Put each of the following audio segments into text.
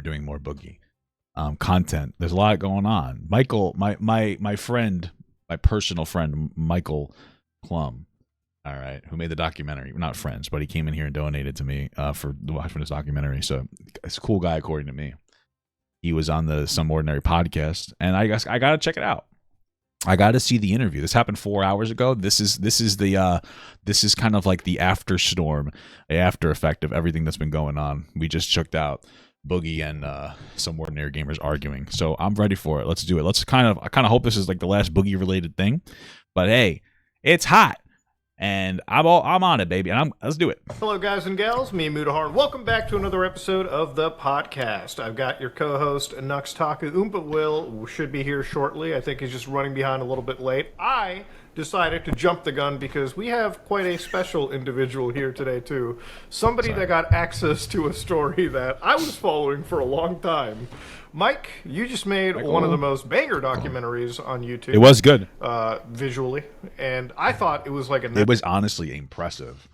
doing more Boogie content. There's a lot going on. Michael, my friend, my personal friend, Michael Clum, all right, who made the documentary. We're not friends, but he came in here and donated to me for watching this documentary. So it's a cool guy, according to me. He was on the Some Ordinary podcast, and I guess I gotta check it out. I got to see the interview. This happened 4 hours ago. This is kind of like the after storm, the after effect of everything that's been going on. We just checked out Boogie and Some Ordinary Gamers arguing. So I'm ready for it. Let's do it. I kind of hope this is like the last Boogie related thing. But hey, it's hot. And I'm on it, baby. And let's do it. Hello, guys and gals. Me, Mudahar. Welcome back to another episode of the podcast. I've got your co-host, Nux Taku Oompa Will, should be here shortly. I think he's just running behind a little bit late. I decided to jump the gun because we have quite a special individual here today, too. Somebody that got access to a story that I was following for a long time. Mike, you just made one of the most banger documentaries on YouTube. It was good. Visually. And I thought it was like It was honestly impressive.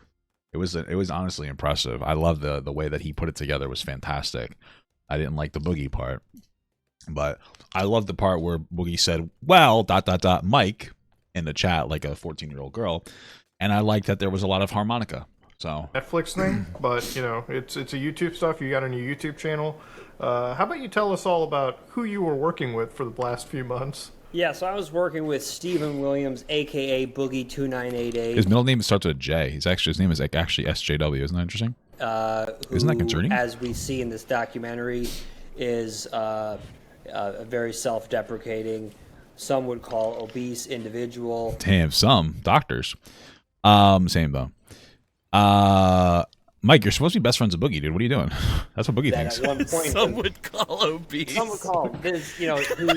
It was honestly impressive. I love the way that he put it together. It was fantastic. I didn't like the Boogie part. But I love the part where Boogie said, well, ... Mike, in the chat, like a 14-year-old girl. And I like that there was a lot of harmonica. So Netflix thing, but, you know, it's a YouTube stuff. You got a new YouTube channel. How about you tell us all about who you were working with for the last few months? Yeah, so I was working with Stephen Williams, a.k.a. Boogie2988. His middle name starts with a J. His name is actually SJW. Isn't that interesting? Isn't that concerning? As we see in this documentary, is a very self-deprecating, some would call obese individual. Damn, some doctors. Same though. Mike, you're supposed to be best friends with Boogie, dude. What are you doing? That's what Boogie thinks. At one point, some would call obese. Some would call this, you know, who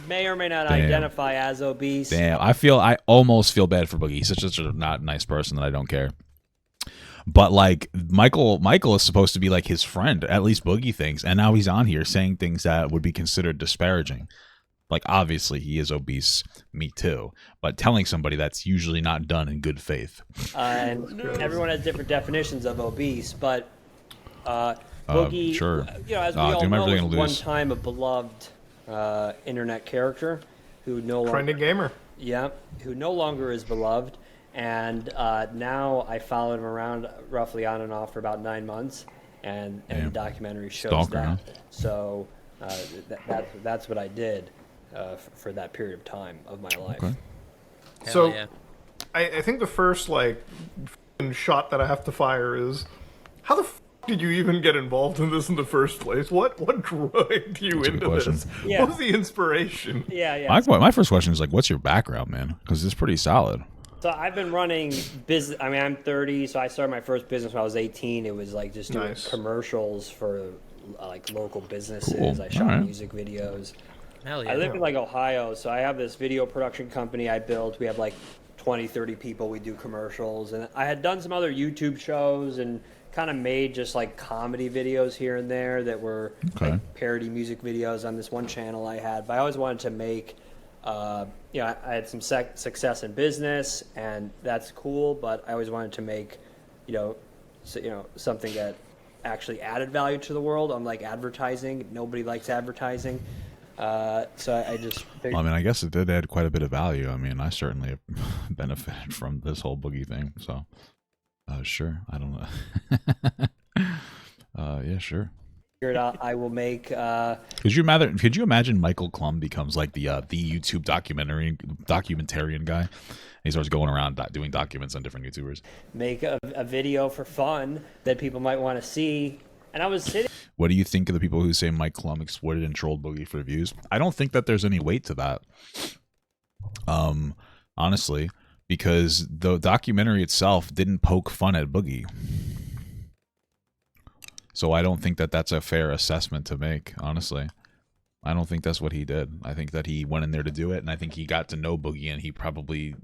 may or may not identify as obese. Damn, I almost feel bad for Boogie. He's such a not nice person that I don't care. But like Michael is supposed to be like his friend, at least Boogie thinks, and now he's on here saying things that would be considered disparaging. Like, obviously, he is obese. Me too. But telling somebody that's usually not done in good faith. And everyone has different definitions of obese. But Boogie, sure. You know, as we all know, was one time a beloved internet character who no longer... Trending gamer. Yeah, who no longer is beloved. And now I followed him around roughly on and off for about 9 months. And the documentary shows that. So that's what I did. For that period of time of my life. Okay. So, yeah. I think the first like shot that I have to fire is, how the did you even get involved in this in the first place? What dragged you into this? Yeah. What was the inspiration? Yeah. My first question is like, what's your background, man? Because it's pretty solid. So I've been running business. I mean, I'm 30, so I started my first business when I was 18. It was like just doing commercials for like local businesses. Cool. I shot music videos. Hell yeah. I live in like Ohio, so I have this video production company I built. We have like 20, 30 people. We do commercials. And I had done some other YouTube shows and kind of made just like comedy videos here and there that were like parody music videos on this one channel I had. But I always wanted to make, you know, I had some success in business, and that's cool. But I always wanted to make, you know, something that actually added value to the world. Unlike advertising, nobody likes advertising. So I just figured... Well, I mean, I guess it did add quite a bit of value. I mean, I certainly have benefited from this whole Boogie thing. So, sure. I don't know. Yeah, sure. Figured out I will make... Could you imagine Michael Clum becomes like the YouTube documentarian guy? He starts going around doing documents on different YouTubers. Make a video for fun that people might want to see. And I was sitting... What do you think of the people who say Mike Clum exploited and trolled Boogie for views? I don't think that there's any weight to that. Honestly, because the documentary itself didn't poke fun at Boogie. So I don't think that that's a fair assessment to make, honestly. I don't think that's what he did. I think that he went in there to do it, and I think he got to know Boogie, and he probably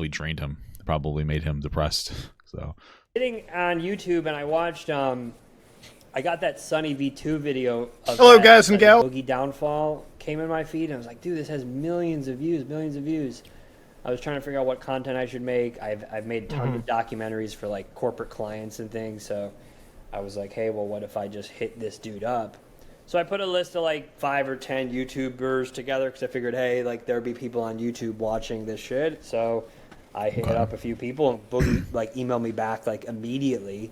drained him, probably made him depressed. So sitting on YouTube, and I watched... I got that Sunny V2 video of Hello, guys and gals. Boogie downfall came in my feed, and I was like, dude, this has millions of views. I was trying to figure out what content I should make. I've made tons of documentaries for like corporate clients and things, so I was like, hey, well, what if I just hit this dude up? So I put a list of like 5 or 10 YouTubers together because I figured, hey, like there'd be people on YouTube watching this shit. So I hit up a few people, and Boogie like emailed me back like immediately.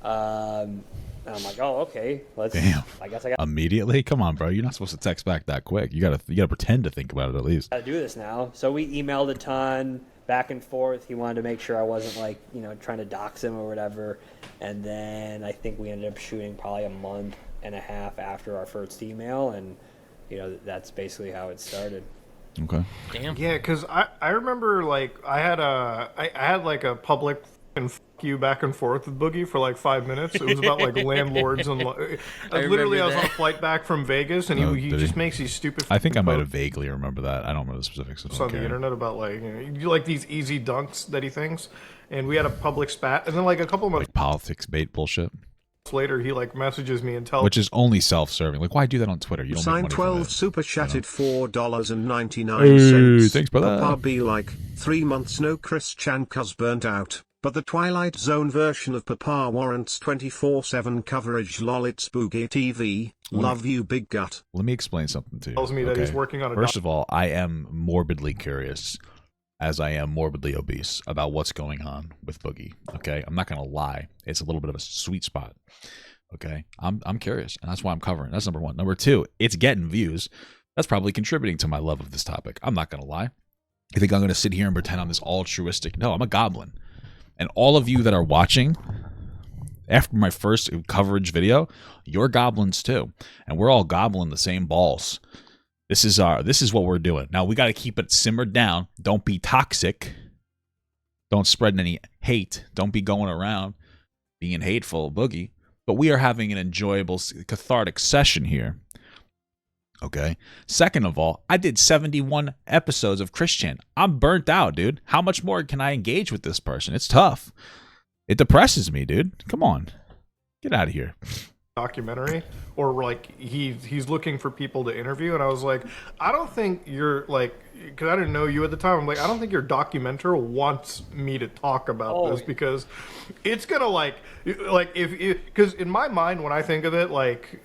And I'm like, oh, okay. Damn. I guess I got Immediately? Come on, bro. You're not supposed to text back that quick. You gotta pretend to think about it at least. to do this now. So we emailed a ton back and forth. He wanted to make sure I wasn't like, trying to dox him or whatever. And then I think we ended up shooting probably a month and a half after our first email, and that's basically how it started. Okay. Damn. Yeah, because I remember like I had like a public and fuck you back and forth with Boogie for like 5 minutes. It was about like landlords and I was on a flight back from Vegas, and he just makes these stupid. I think I might have vaguely remember that. I don't remember the specifics. On the internet about like you do like these easy dunks that he thinks, and we had a public spat, and then like a couple of months like politics bait bullshit. later he like messages me and tells Which is only self-serving. Like, why do that on Twitter? You don't Sign make money 12 from it, super chatted $4.99. Hey, thanks, brother. Papa be like, 3 months no Chris Chan cuz burnt out, but the Twilight Zone version of Papa warrants 24/7 coverage. Lol, it's Boogie TV. Love you, big gut. Let me explain something to you. tells me that he's working on a First of all, I am morbidly curious, as I am morbidly obese, about what's going on with Boogie. Okay, I'm not gonna lie; it's a little bit of a sweet spot. Okay, I'm curious, and that's why I'm covering. That's number one. Number two, it's getting views. That's probably contributing to my love of this topic. I'm not gonna lie. You think I'm gonna sit here and pretend I'm this altruistic? No, I'm a goblin. And all of you that are watching, after my first coverage video, you're goblins too, and we're all gobbling the same balls. This is what we're doing. Now we got to keep it simmered down. Don't be toxic. Don't spread any hate. Don't be going around being hateful, Boogie. But we are having an enjoyable, cathartic session here. Okay. Second of all, I did 71 episodes of Christian. I'm burnt out, dude. How much more can I engage with this person? It's tough. It depresses me, dude. Come on. Get out of here. documentary, or like he's looking for people to interview, and I was like, I don't think you're like, because I didn't know you at the time, I'm like, I don't think your documenter wants me to talk about this, because it's gonna if because in my mind when I think of it, like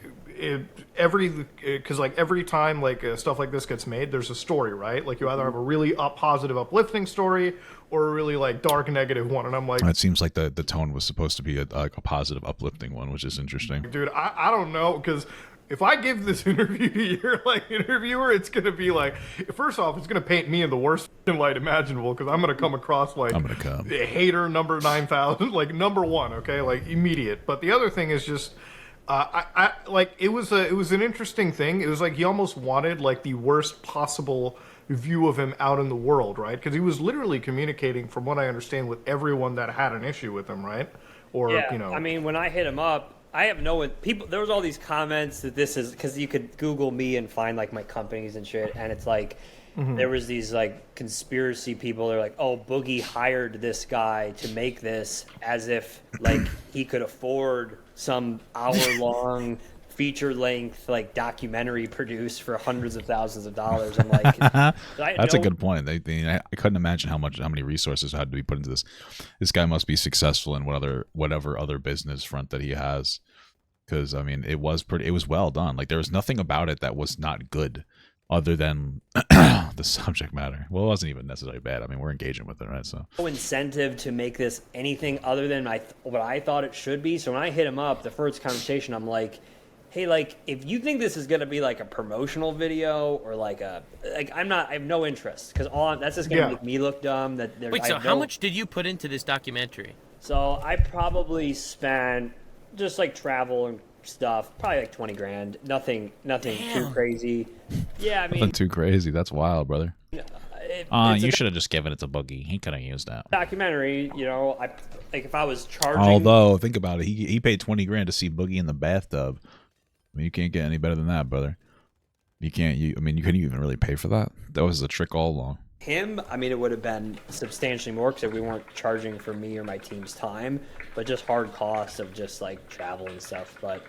every time like stuff like this gets made, there's a story, right? Like you either have a really positive uplifting story or a really like dark negative one, and I'm like, it seems like the tone was supposed to be a positive uplifting one, which is interesting. Dude, I don't know, because if I give this interview to your like interviewer, it's gonna be like, first off, it's gonna paint me in the worst light imaginable, because I'm gonna come across like hater number 9,000, like number one, okay, like immediate. But the other thing is just I like it was an interesting thing. It was like he almost wanted like the worst possible view of him out in the world, right? Because he was literally communicating, from what I understand, with everyone that had an issue with him, right? Or yeah, I mean, when I hit him up, I have no people. There was all these comments that this is because you could Google me and find like my companies and shit, and it's like there was these like conspiracy people. They're like, oh, Boogie hired this guy to make this as if like he could afford some hour-long feature-length like documentary produced for hundreds of thousands of dollars. I'm like, that's a good point. I couldn't imagine how many resources had to be put into this. This guy must be successful in whatever other business front that he has, because I mean, it was well done. Like there was nothing about it that was not good, other than the subject matter. Well, it wasn't even necessarily bad. I mean, we're engaging with it, right? So no incentive to make this anything other than what I thought it should be. So when I hit him up, the first conversation, I'm like, hey, like, if you think this is going to be like a promotional video or like I have no interest, because that's just going to make me look dumb. Wait, so how much did you put into this documentary? So I probably spent just like travel and stuff, probably like 20 grand. Nothing too crazy. Yeah, I mean, nothing too crazy. That's wild, brother. You should have just given it to Boogie. He could have used that documentary. I like if I was charging. Although think about it, he paid 20 grand to see Boogie in the bathtub. I mean, you can't get any better than that, brother. You can't. I mean, you couldn't even really pay for that. That was the trick all along. Him, I mean, it would have been substantially more because we weren't charging for me or my team's time, but just hard costs of just like travel and stuff. But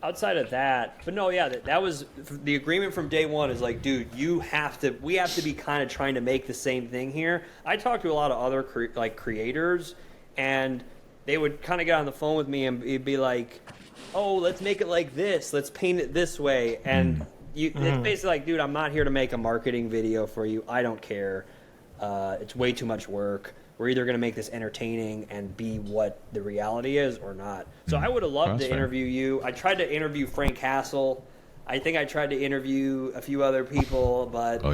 outside of that, but no, yeah, that was the agreement from day one. Is like, dude, we have to be kind of trying to make the same thing here. I talked to a lot of other creators, and they would kind of get on the phone with me and it'd be like, oh, let's make it like this. Let's paint it this way. And it's basically like, dude, I'm not here to make a marketing video for you. I don't care. It's way too much work. We're either going to make this entertaining and be what the reality is or not. So I would have loved to interview you. I tried to interview Frank Castle. I think I tried to interview a few other people, but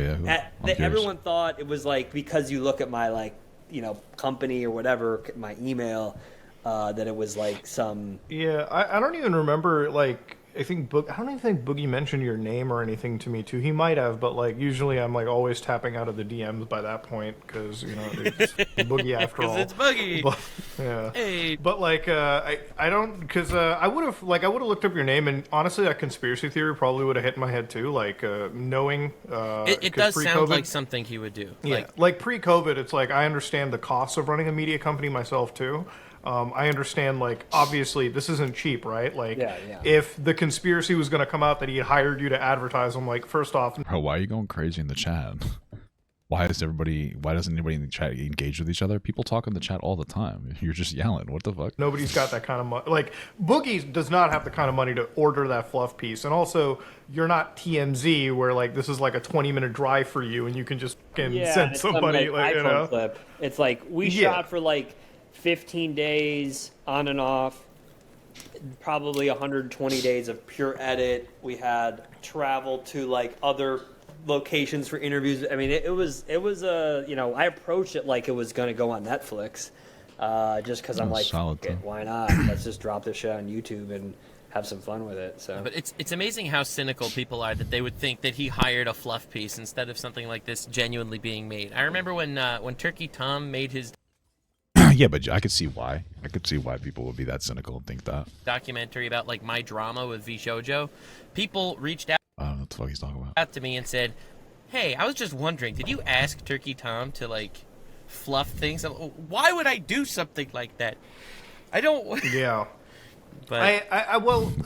everyone thought it was like, because you look at my, like, you know, company or whatever, my email, that it was like some... Yeah, I don't even remember, like, I don't even think Boogie mentioned your name or anything to me, too. He might have, but, like, usually I'm, like, always tapping out of the DMs by that point, because, you know, it's Boogie after all. Because it's Boogie! But, yeah. Hey! But, like, I don't, because I would have looked up your name, and honestly, that conspiracy theory probably would have hit my head, too, like, knowing... It does sound like something he would do. Yeah, like pre-COVID, it's like, I understand the costs of running a media company myself, too. I understand, like, obviously, this isn't cheap, right? Like, if the conspiracy was going to come out that he hired you to advertise, I'm like, first off... Bro, why are you going crazy in the chat? Why doesn't anybody in the chat engage with each other? People talk in the chat all the time. You're just yelling. What the fuck? Nobody's got that kind of money. Like, Boogie does not have the kind of money to order that fluff piece. And also, you're not TMZ, where, like, this is like a 20-minute drive for you, and you can just send somebody, like, you know? Clip. It's like, we shot for, like, 15 days on and off, probably 120 days of pure edit. We had travel to, like, other locations for interviews. I mean, it was you know, I approached it like it was going to go on Netflix, just because I'm like, why not? Let's just drop this shit on YouTube and have some fun with it. So, but it's amazing how cynical people are, that they would think that he hired a fluff piece instead of something like this genuinely being made. I remember when Turkey Tom made his yeah, but I could see why. I could see why people would be that cynical and think that. Documentary about, like, my drama with V Shoujo. People reached out I don't know what the fuck he's talking about. To me and said, hey, I was just wondering, did you ask Turkey Tom to, like, fluff things? Why would I do something like that? I don't... Yeah. But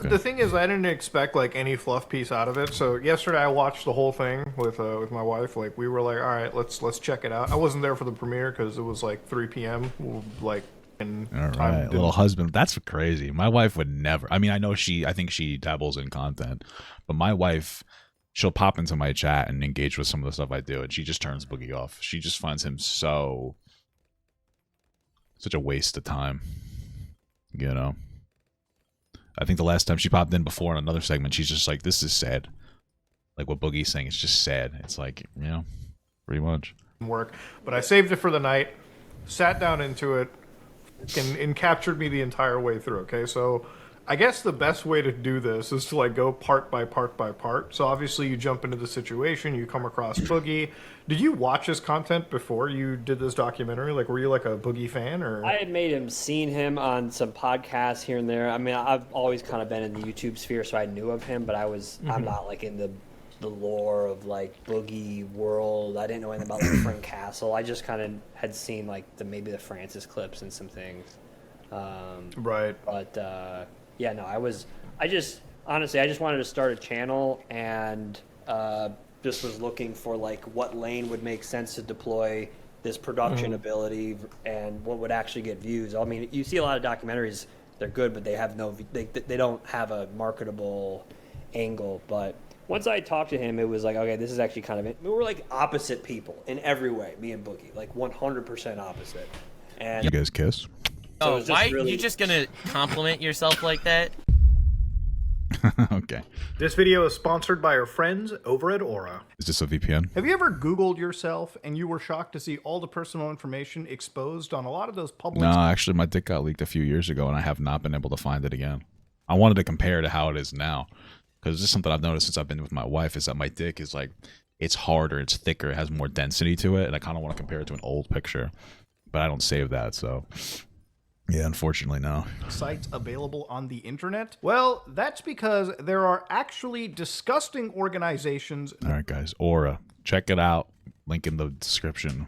the thing is, I didn't expect, like, any fluff piece out of it. So yesterday I watched the whole thing with my wife. Like, we were like, all right, let's check it out. I wasn't there for the premiere because it was like 3 p.m. Like, and all right, little husband. That's crazy. My wife would never. I mean, I think she dabbles in content, but my wife, she'll pop into my chat and engage with some of the stuff I do, and she just turns Boogie off. She just finds him such a waste of time, you know. I think the last time she popped in before in another segment, she's just like, this is sad. Like what Boogie's saying, it's just sad. It's like, you know, pretty much. Work. But I saved it for the night, sat down into it, and captured me the entire way through, okay? So I guess the best way to do this is to, like, go part by part by part. So obviously you jump into the situation, you come across Boogie. Did you watch his content before you did this documentary? Like, were you, like, a Boogie fan, or? I had seen him on some podcasts here and there. I mean, I've always kind of been in the YouTube sphere, so I knew of him, but I'm not, like, in the lore of, like, Boogie world. I didn't know anything about, like, Frank Castle. I just kind of had seen, like, maybe the Francis clips and some things. Right. But, yeah, no, I just wanted to start a channel, and just was looking for, like, what lane would make sense to deploy this production ability and what would actually get views. I mean, you see a lot of documentaries, they're good, but they have they don't have a marketable angle. But once I talked to him, it was like, okay, this is actually kind of it. We were like opposite people in every way, me and Boogie, like 100% opposite. And you guys kiss? So why are you just gonna compliment yourself like that? Okay. This video is sponsored by our friends over at Aura. Is this a VPN? Have you ever Googled yourself and you were shocked to see all the personal information exposed on a lot of those public... No, actually, my dick got leaked a few years ago, and I have not been able to find it again. I wanted to compare to how it is now, because this is something I've noticed since I've been with my wife, is that my dick is like, it's harder, it's thicker, it has more density to it, and I kind of want to compare it to an old picture, but I don't save that, so... Yeah, unfortunately, no. Sites available on the internet? Well, that's because there are actually disgusting organizations... All right, guys. Aura. Check it out. Link in the description.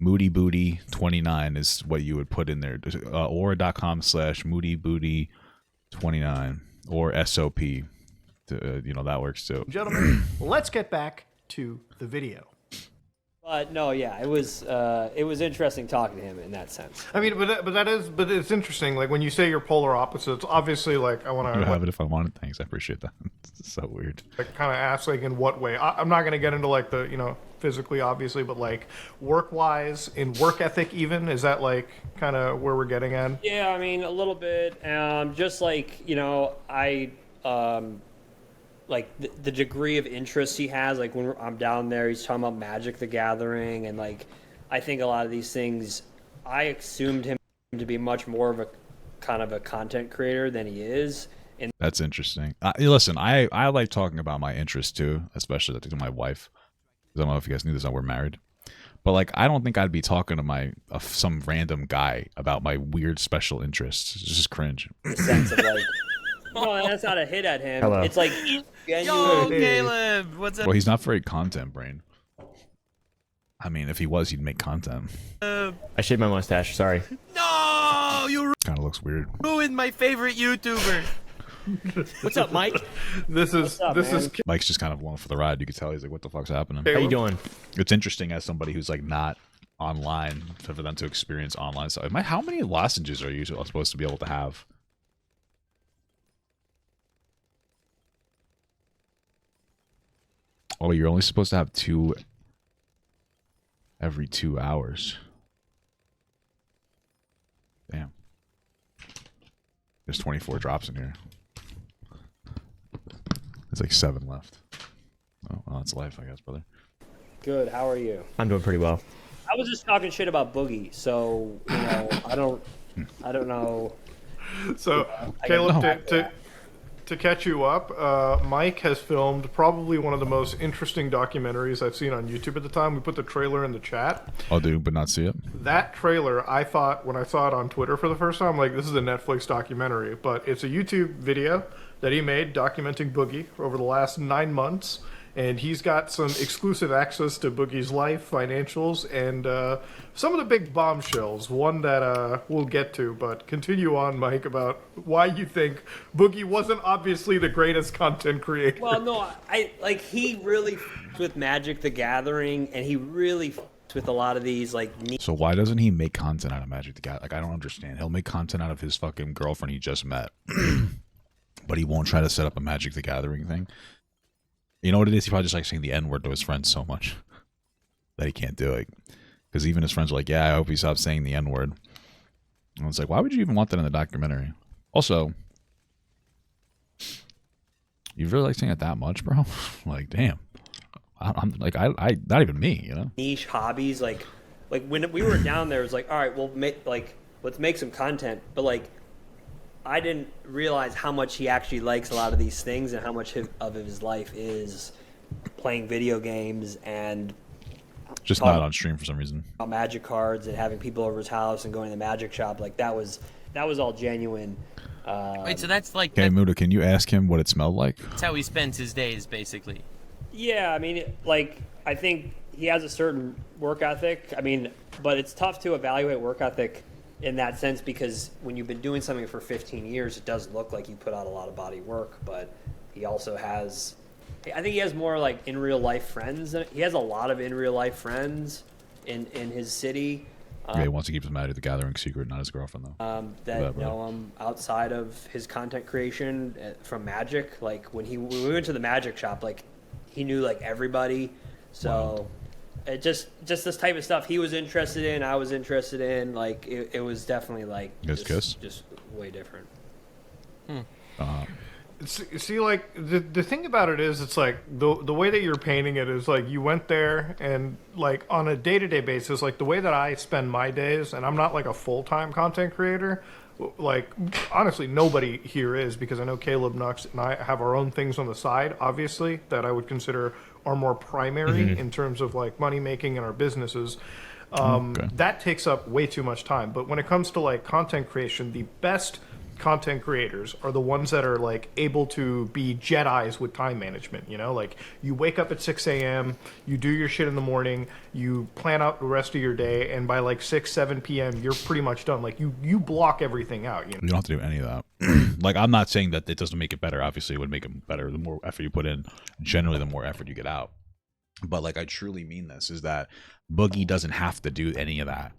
MoodyBooty29 is what you would put in there. Aura.com/MoodyBooty29 or SOP. That works too. Gentlemen, let's get back to the video. No, yeah, it was interesting talking to him in that sense. I mean, but it's interesting. Like when you say you're polar opposites, obviously, like I want I would have to it if I wanted. Thanks, I appreciate that. It's so weird. like, kind of ask like in what way. I'm not going to get into like the physically, obviously, but like work wise, in work ethic, even is that like kind of where we're getting at? Yeah, I mean a little bit. Just like I like the degree of interest he has. Like when I'm down there, he's talking about Magic the Gathering, and like I think a lot of these things, I assumed him to be much more of a kind of a content creator than he is. And That's interesting. Listen, I like talking about my interests too, especially to my wife. I don't know if you guys knew this, we're married. But like, I don't think I'd be talking to some random guy about my weird special interests. It's just cringe. the sense of like, no, that's not a hit at him. Hello. It's like Yo, genuine. Caleb, what's up? Well, he's not very content brain. I mean, if he was, he'd make content. I shaved my mustache. Sorry. No, you Kind of looks weird. ruined my favorite YouTuber. What's up, Mike? This is up, this man? is Mike's just kind of along for the ride. You could tell he's like, "What the fuck's happening?" How you doing? It's interesting as somebody who's like not online for them to experience online stuff. How many lozenges are you supposed to be able to have? Oh, you're only supposed to have 2 every 2 hours. Damn. There's 24 drops in here. There's like 7 left. Oh, well, that's life, I guess, brother. Good. How are you? I'm doing pretty well. I was just talking shit about Boogie, so I don't know. so Caleb to catch you up. Mike has filmed probably one of the most interesting documentaries I've seen on YouTube at the time. We put the trailer in the chat. I'll do, but not see it. That trailer, I thought when I saw it on Twitter for the first time, like this is a Netflix documentary, but it's a YouTube video that he made documenting Boogie over the last 9 months. And he's got some exclusive access to Boogie's life, financials, and some of the big bombshells. One that we'll get to, but continue on, Mike, about why you think Boogie wasn't obviously the greatest content creator. Well, no, I like he really f***ed with Magic the Gathering, and he really f***ed with a lot of these like. So why doesn't he make content out of Magic the Gathering? Like, I don't understand. He'll make content out of his fucking girlfriend he just met, but he won't try to set up a Magic the Gathering thing. You know what it is? He probably just likes saying the N-word to his friends so much that he can't do it. Because even his friends are like, yeah, I hope he stops saying the N-word. And it's like, why would you even want that in the documentary? Also, you really like saying it that much, bro? Like, damn. I'm like, I not even me, you know? Niche hobbies, like when we were down there, it was like, all right, let's make some content, but like, I didn't realize how much he actually likes a lot of these things and how much of his life is playing video games and Just not on stream for some reason. Magic cards and having people over his house and going to the magic shop. Like that was all genuine. Wait, so that's like Okay, Muda, can you ask him what it smelled like? that's how he spends his days, basically. Yeah, I mean, like I think he has a certain work ethic. I mean, but it's tough to evaluate work ethic in that sense, because when you've been doing something for 15 years, it does look like you put out a lot of body work, but he also has, I think he has more like in real life friends. He has a lot of in real life friends in his city. Yeah, he wants to keep his Magic the Gathering secret, not his girlfriend, though. That know him outside of his content creation from Magic. Like when we went to the Magic shop, like he knew like everybody. So Wow. it just this type of stuff he was interested in, I was interested in. Like it was definitely like You guys kiss? just way different. See, like the thing about it is, it's like the way that you're painting it is like you went there and like on a day-to-day basis, like the way that I spend my days, and I'm not like a full-time content creator. Like honestly, nobody here is, because I know Caleb, Nux, and I have our own things on the side, obviously, that I would consider are more primary in terms of like money making in our businesses. Okay. That takes up way too much time. But when it comes to like content creation, the best content creators are the ones that are like able to be Jedis with time management. You know, like you wake up at 6 a.m., you do your shit in the morning, you plan out the rest of your day, and by like 7 p.m. you're pretty much done. Like you block everything out. You know? You don't have to do any of that. Like, I'm not saying that it doesn't make it better. Obviously, it would make it better. The more effort you put in, generally, the more effort you get out. But like I truly mean this, is that Boogie doesn't have to do any of that.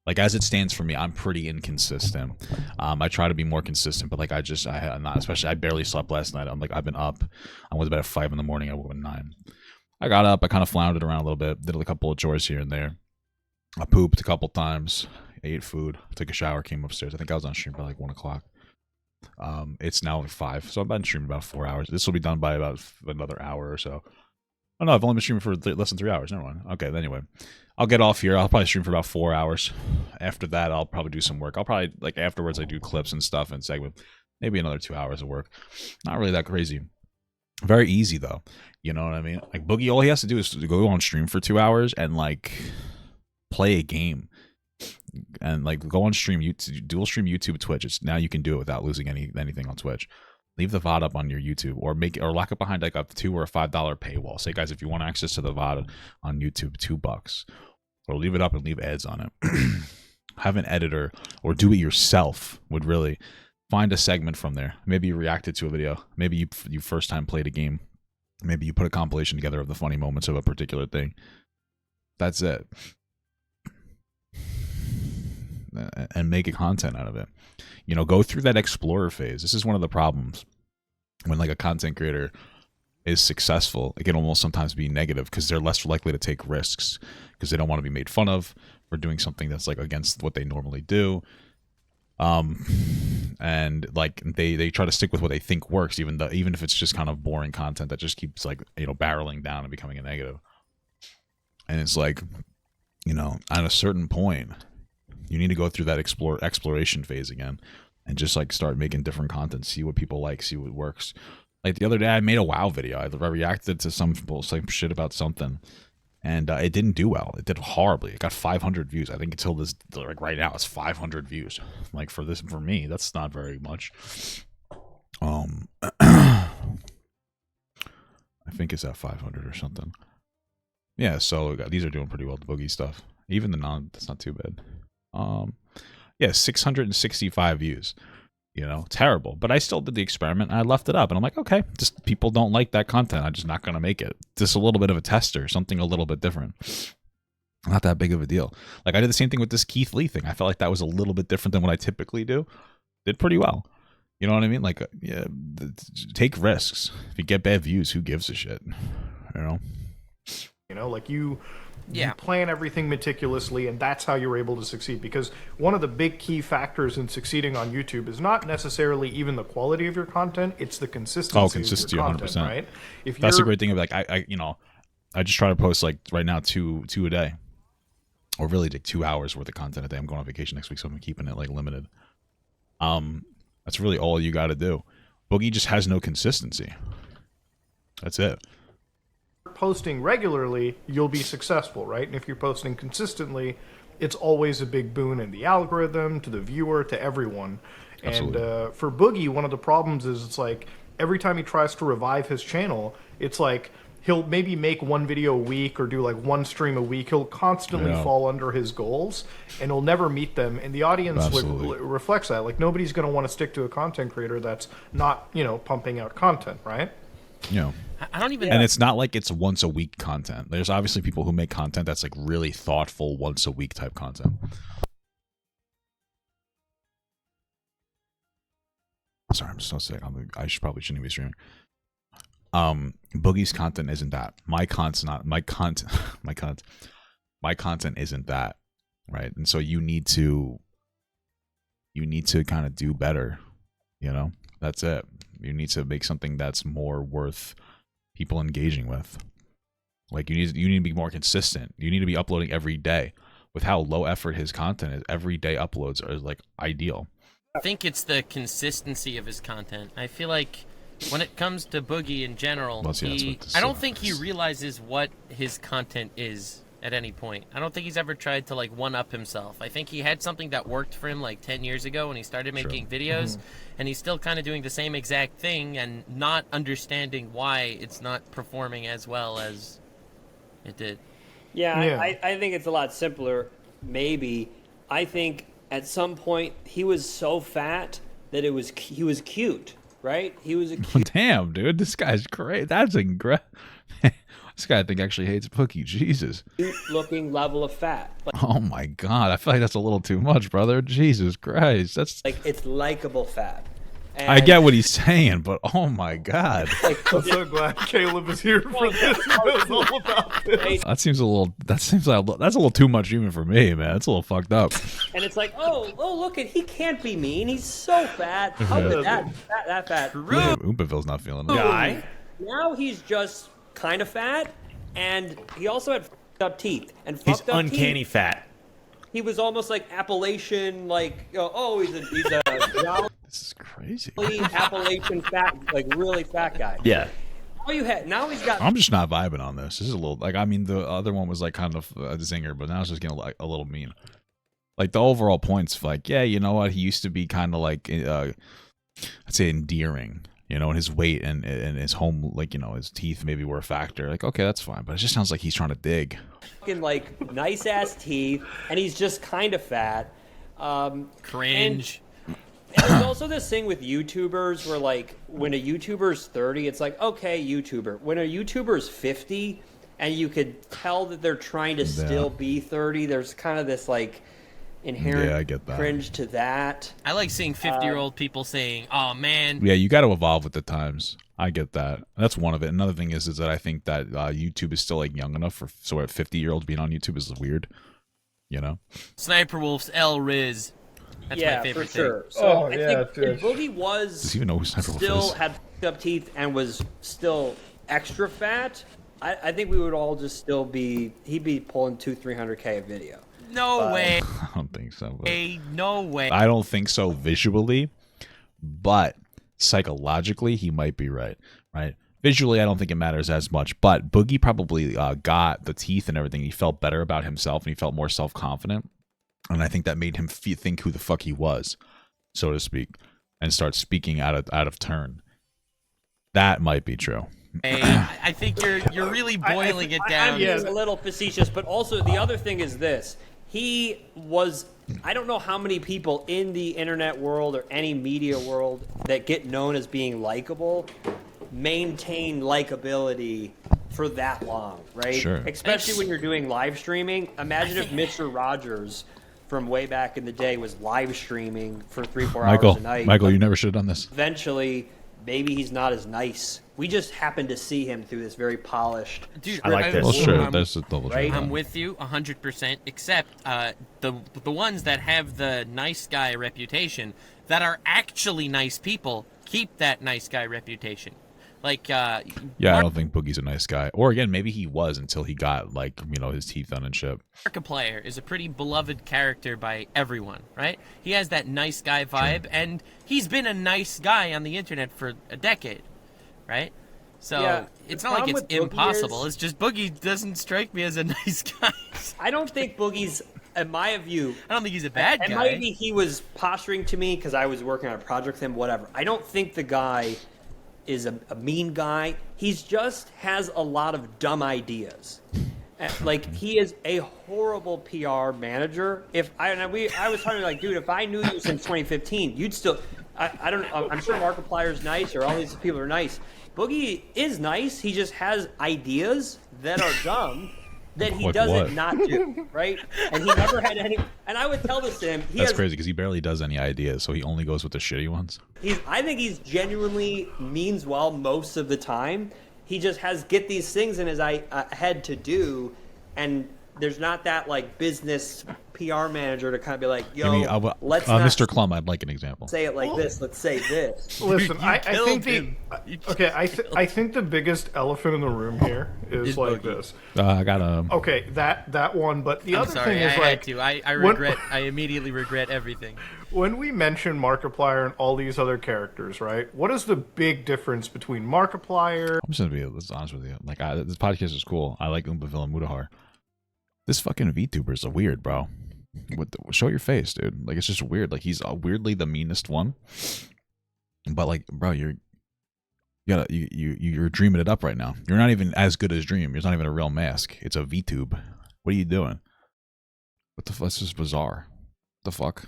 Like as it stands for me, I'm pretty inconsistent. I try to be more consistent, but like I'm not. Especially, I barely slept last night. I've been up. I went to bed at 5 in the morning. I woke up at 9. I got up. I kind of floundered around a little bit. Did a couple of chores here and there. I pooped a couple times. Ate food. Took a shower. Came upstairs. I think I was on stream by like 1 o'clock. It's now like 5, so I've been streaming about 4 hours. This will be done by about another hour or so. Oh no, I've only been streaming for less than 3 hours. Never mind. Okay, anyway, I'll get off here. I'll probably stream for about 4 hours. After that, I'll probably do some work. I'll probably, like, afterwards, I do clips and stuff and segment. Maybe another 2 hours of work. Not really that crazy. Very easy though. You know what I mean? Like Boogie, all he has to do is to go on stream for 2 hours and like play a game. And like go on stream, dual stream YouTube, Twitch. It's now you can do it without losing anything on Twitch. Leave the VOD up on your YouTube, or lock it behind like a $2 or $5 paywall. Say, guys, if you want access to the VOD on YouTube, $2, or leave it up and leave ads on it. Have an editor or do it yourself. Would really find a segment from there. Maybe you reacted to a video. Maybe you first time played a game. Maybe you put a compilation together of the funny moments of a particular thing. That's it. And make a content out of it. You know, go through that explorer phase. This is one of the problems when like a content creator is successful. It can almost sometimes be negative because they're less likely to take risks because they don't want to be made fun of for doing something that's like against what they normally do. And like they try to stick with what they think works, even if it's just kind of boring content that just keeps like, you know, barreling down and becoming a negative. And it's like, you know, at a certain point, you need to go through that exploration phase again and just like start making different content, see what people like, see what works. Like the other day I made a WoW video. I reacted to some shit about something and it didn't do well. It did horribly. It got 500 views. I think until this, like right now, it's 500 views. Like for me, that's not very much. I think it's at 500 or something. Yeah, so these are doing pretty well, the Boogie stuff. Even the that's not too bad. Yeah, 665 views. You know, terrible. But I still did the experiment and I left it up. And I'm like, okay, just people don't like that content. I'm just not going to make it. Just a little bit of a tester, something a little bit different. Not that big of a deal. Like I did the same thing with this Keith Lee thing. I felt like that was a little bit different than what I typically do. Did pretty well. You know what I mean? Like, yeah, take risks. If you get bad views, who gives a shit? You know? You know, like you plan everything meticulously, and that's how you're able to succeed. Because one of the big key factors in succeeding on YouTube is not necessarily even the quality of your content; it's the consistency. Oh, consistency, of your content, 100%. Right? If that's a great thing. Of like, I just try to post like right now two a day, or really like 2 hours worth of content a day. I'm going on vacation next week, so I'm keeping it like limited. That's really all you got to do. Boogie just has no consistency. That's it. Posting regularly, you'll be successful, right? And if you're posting consistently, it's always a big boon in the algorithm, to the viewer, to everyone. Absolutely. And for Boogie, one of the problems is it's like every time he tries to revive his channel, it's like he'll maybe make one video a week or do like one stream a week. He'll constantly fall under his goals and he'll never meet them. And the audience reflects that. Like nobody's going to want to stick to a content creator that's not, you know, pumping out content, right? You know, I don't even. And it's not like it's once a week content. There's obviously people who make content that's like really thoughtful, once a week type content. Sorry, I'm so sick. I shouldn't be streaming. Boogie's content isn't that. My content isn't that, right? And so you need to kind of do better. You know, that's it. You need to make something that's more worth people engaging with. Like you need to be more consistent. You need to be uploading every day. With how low effort his content is, every day uploads are like ideal. I think it's the consistency of his content. I feel like when it comes to Boogie in general, I don't think he realizes what his content is at any point. I don't think he's ever tried to like one-up himself. I think he had something that worked for him like 10 years ago when he started making videos, and he's still kind of doing the same exact thing and not understanding why it's not performing as well as it did. Yeah. I think it's a lot simpler, maybe. I think at some point he was so fat that he was cute, right? He was a cute... Damn, dude, this guy's great. That's incredible. This guy I think actually hates Boogie. Jesus. Looking level of fat. Oh my God, I feel like that's a little too much, brother. Jesus Christ, that's Like it's likable fat. And I get what he's saying, but oh my God, I'm so glad Caleb is here for this. It's all about this. that seems like that's a little too much even for me, man. It's a little fucked up. And it's like, oh, look at he can't be mean. He's so fat. How could that fat? Yeah, Oompaville's not feeling it. Guy. Now he's just kind of fat, and he also had fucked up teeth. And He's fucked up uncanny teeth, fat. he was almost like Appalachian, like he's a jolly This is crazy. Appalachian fat, like really fat guy. Yeah. Now he's got. I'm just not vibing on this. This is a little like I mean the other one was like kind of a zinger, but now it's just getting like a little mean. Like the overall points, like yeah, you know what? He used to be kind of like I'd say endearing. You know, and his weight and his home, like, you know, his teeth maybe were a factor. Like, okay, that's fine. But it just sounds like he's trying to dig. Fucking like nice ass teeth, and he's just kind of fat. Cringe. And there's also this thing with YouTubers where like when a YouTuber's 30, it's like okay, YouTuber. When a YouTuber's 50, and you could tell that they're trying to still be 30, there's kind of this like inherent I get that. cringe to that. I like seeing 50-year-old people saying, "Oh man." Yeah, you got to evolve with the times. I get that. That's one of it. Another thing is that I think that YouTube is still like young enough for so at 50-year-olds being on YouTube is weird. You know. Sniper Wolf's L Riz. That's my favorite for sure. thing. So I think if Boogie was Does he even know who Sniper Wolf still is? had fucked up teeth and was still extra fat, I think we would all just still be. He'd be pulling 200-300K a video. No way. I don't think so. But No way. I don't think so visually, but psychologically he might be right. Right. Visually, I don't think it matters as much, but Boogie probably got the teeth and everything. He felt better about himself and he felt more self-confident. And I think that made him think who the fuck he was, so to speak, and start speaking out of turn. That might be true. I think you're really boiling it down. I'm being a little facetious, but also the other thing is this. He was, I don't know how many people in the internet world or any media world that get known as being likable maintain likability for that long, right? Sure. Especially when you're doing live streaming. Imagine if Mr. Rogers from way back in the day was live streaming for 3-4 hours a night. Michael, you never should have done this. Eventually, maybe he's not as nice. We just happened to see him through this very polished. Dude, I like this. Well, sure. There's a double Right? check. I'm with you 100%, except the ones that have the nice guy reputation that are actually nice people keep that nice guy reputation. Like, Yeah, I don't think Boogie's a nice guy. Or again, maybe he was until he got like, you know, his teeth done and shit. Markiplier is a pretty beloved character by everyone, right? He has that nice guy vibe, and he's been a nice guy on the internet for a decade, right? So Yeah, it's the not like problem it's with Boogie impossible. is- It's just Boogie doesn't strike me as a nice guy. I don't think Boogie's, in my view, I don't think he's a bad and guy. maybe he was posturing to me because I was working on a project with him, whatever. I don't think the guy is a mean guy. He's just has a lot of dumb ideas. Like, he is a horrible PR manager. I was talking like, dude, if I knew you since 2015, you'd still. I don't. I'm sure Markiplier's nice, or all these people are nice. Boogie is nice. He just has ideas that are dumb that he Like doesn't what? not do, right? And he never had any. And I would tell this to him. That's crazy because he barely does any ideas, so he only goes with the shitty ones. I think he's genuinely means well most of the time. He just get these things in his head to do, and there's not that like business PR manager to kind of be like, yo, let's not Mr. Clum, I'd like an example. say it like this. Let's say this. Listen, I think him. I think the biggest elephant in the room here is like Boogie. this. I got a. Okay, that one, but the I'm other sorry, thing I is had like to. I when- regret. I immediately regret everything. when we mention Markiplier and all these other characters, right? What is the big difference between Markiplier? I'm just gonna be honest with you. Like, this podcast is cool. I like Oompaville and Mudahar. This fucking VTuber is weird, bro. Show your face, dude. Like, it's just weird. Like, he's weirdly the meanest one. But like, bro, you're dreaming it up right now. You're not even as good as Dream. It's not even a real mask. It's a VTube. What are you doing? What the fuck? This is bizarre. What the fuck?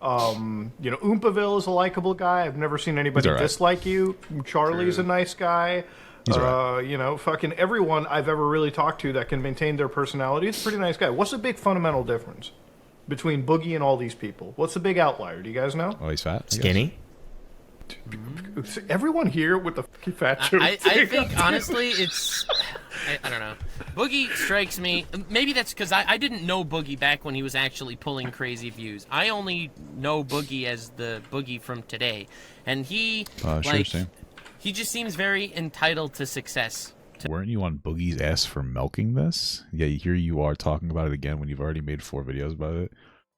Oompaville is a likable guy. I've never seen anybody He's all right. dislike you. Charlie's a nice guy. He's right. You know, fucking everyone I've ever really talked to that can maintain their personality is a pretty nice guy. What's the big fundamental difference between Boogie and all these people? What's the big outlier? Do you guys know? Oh, he's fat. Skinny. Everyone here with the fucking fat joke. I think honestly, it's I don't know. Boogie strikes me. Maybe that's because I didn't know Boogie back when he was actually pulling crazy views. I only know Boogie as the Boogie from today, and he he just seems very entitled to success. Weren't you on Boogie's ass for milking this? Yeah, here you are talking about it again when you've already made 4 videos about it.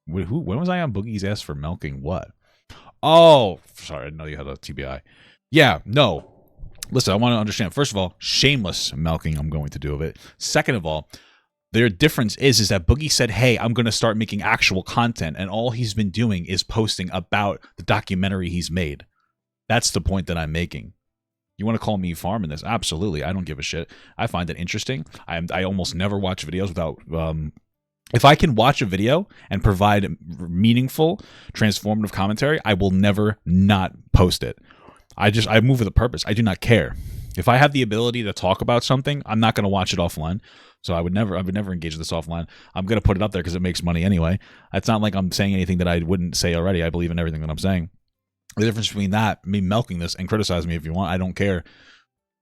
When was I on Boogie's ass for milking what? Oh, sorry, I didn't know you had a TBI. Yeah, no. Listen, I want to understand. First of all, shameless milking I'm going to do of it. Second of all, their difference is that Boogie said, hey, I'm going to start making actual content, and all he's been doing is posting about the documentary he's made. That's the point that I'm making. You want to call me farming this? Absolutely. I don't give a shit. I find it interesting. I almost never watch videos without... if I can watch a video and provide meaningful, transformative commentary, I will never not post it. I move with a purpose. I do not care. If I have the ability to talk about something, I'm not going to watch it offline. So I would never engage this offline. I'm going to put it up there because it makes money anyway. It's not like I'm saying anything that I wouldn't say already. I believe in everything that I'm saying. The difference between that, me milking this, and criticize me if you want, I don't care,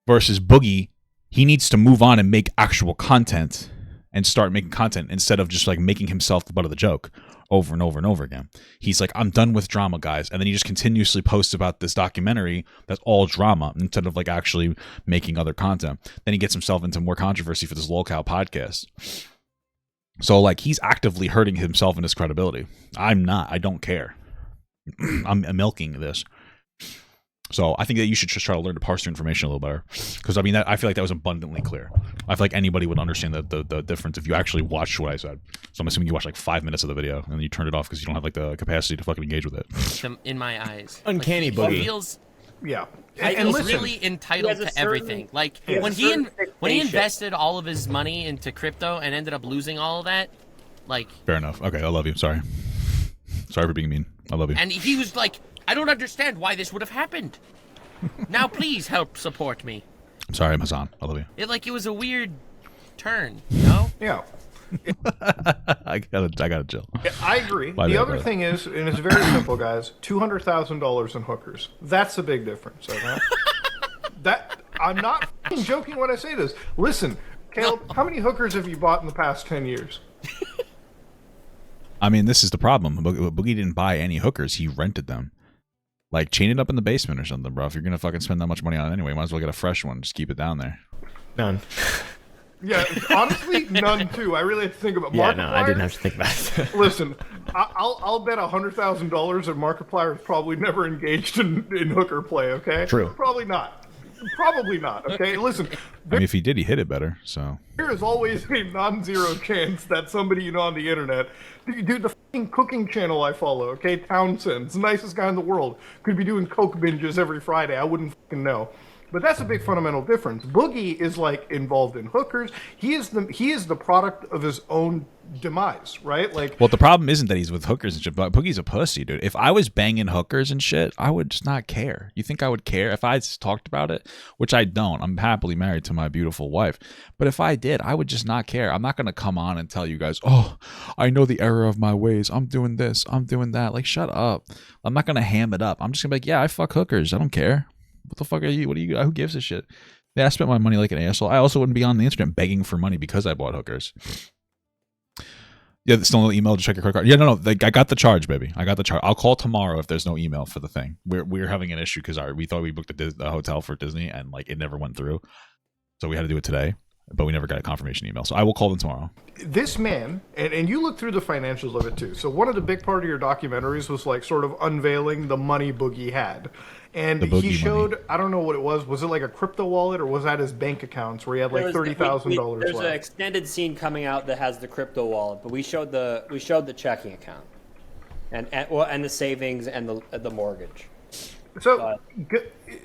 versus Boogie, he needs to move on and make actual content and start making content instead of just like making himself the butt of the joke over and over and over again. He's like, I'm done with drama, guys. And then he just continuously posts about this documentary that's all drama instead of like actually making other content. Then he gets himself into more controversy for this lolcow podcast. So like he's actively hurting himself and his credibility. I'm not. I don't care. I'm milking this. So I think that you should just try to learn to parse your information a little better. Because I mean, I feel like that was abundantly clear. I feel like anybody would understand the difference if you actually watched what I said. So I'm assuming you watched like 5 minutes of the video and then you turned it off because you don't have like the capacity to fucking engage with it. In my eyes, Uncanny like, Boogie. He feels, Yeah. he And feels listen, really entitled to everything. Like when he invested all of his money into crypto and ended up losing all of that, like. Fair enough. Okay, I love you. Sorry for being mean. I love you. And he was like, I don't understand why this would have happened. Now please help support me. I'm sorry, I'm Hassan. I love you. It was a weird turn, you know? Yeah. I gotta chill. I agree. The other thing is, and it's very simple, guys, $200,000 in hookers. That's the big difference, okay? I'm not fucking joking when I say this. Listen, Caleb, how many hookers have you bought in the past 10 years? I mean, this is the problem. Boogie didn't buy any hookers. He rented them. Like, chain it up in the basement or something, bro. If you're going to fucking spend that much money on it anyway, might as well get a fresh one. Just keep it down there. None. Yeah, honestly, none too. I really have to think about Yeah, no, I didn't have to think about it. Listen, I'll bet $100,000 that Markiplier has probably never engaged in hooker play, okay? True. Probably not. Probably not, okay? Listen, I mean, if he did, he hit it better, so. there is always a non-zero chance that somebody you know on the internet, dude, the fucking cooking channel I follow, okay, Townsend's the nicest guy in the world, could be doing coke binges every Friday. I wouldn't fucking know. But that's a big fundamental difference. Boogie is like involved in hookers. He is the product of his own demise, right? Like, well, the problem isn't that he's with hookers and shit, but Boogie's a pussy, dude. If I was banging hookers and shit, I would just not care. You think I would care if I talked about it? Which I don't. I'm happily married to my beautiful wife. But if I did, I would just not care. I'm not going to come on and tell you guys, oh, I know the error of my ways. I'm doing this. I'm doing that. Like, shut up. I'm not going to ham it up. I'm just going to be like, yeah, I fuck hookers. I don't care. What the fuck are you? What are you? Who gives a shit? Yeah, I spent my money like an asshole. I also wouldn't be on the internet begging for money because I bought hookers. Yeah, still no email to check your credit card. Yeah, no. I got the charge, baby. I got the charge. I'll call tomorrow if there's no email for the thing. We're having an issue because we thought we booked a hotel for Disney and like it never went through, so we had to do it today. But we never got a confirmation email, so I will call them tomorrow. this man, and you look through the financials of it too. So one of the big part of your documentaries was like sort of unveiling the money Boogie had. And he showed, money. I don't know what it was. Was it like a crypto wallet or was that his bank accounts where he had like $30,000 There's left? an extended scene coming out that has the crypto wallet, but we showed the checking account and the savings and the mortgage. So,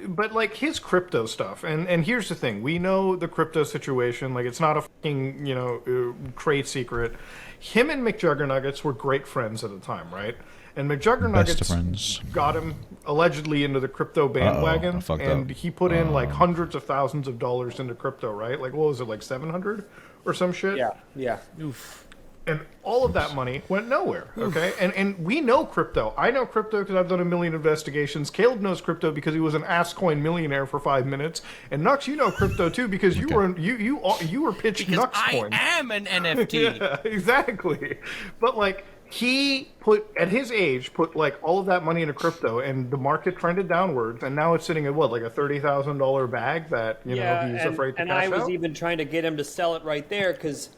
but like his crypto stuff, and here's the thing: we know the crypto situation. Like, it's not a fucking trade secret. Him and McJuggernuggets were great friends at the time, right? And Best of McJuggernuggets friends. got him allegedly into the crypto bandwagon, and he put in like hundreds of thousands of dollars into crypto, right? Like, what was it, like 700 or some shit? Yeah. Oof. And all of that money went nowhere, okay? And we know crypto. I know crypto because I've done a million investigations. Caleb knows crypto because he was an AskCoin millionaire for 5 minutes. And Nux, you know crypto too because you were pitched Because Nuxcoin. I am an NFT. Yeah, exactly. But like he at his age put like all of that money into crypto, and the market trended downwards, and now it's sitting at what, like a $30,000 bag that he's afraid to cash out. And I was even trying to get him to sell it right there because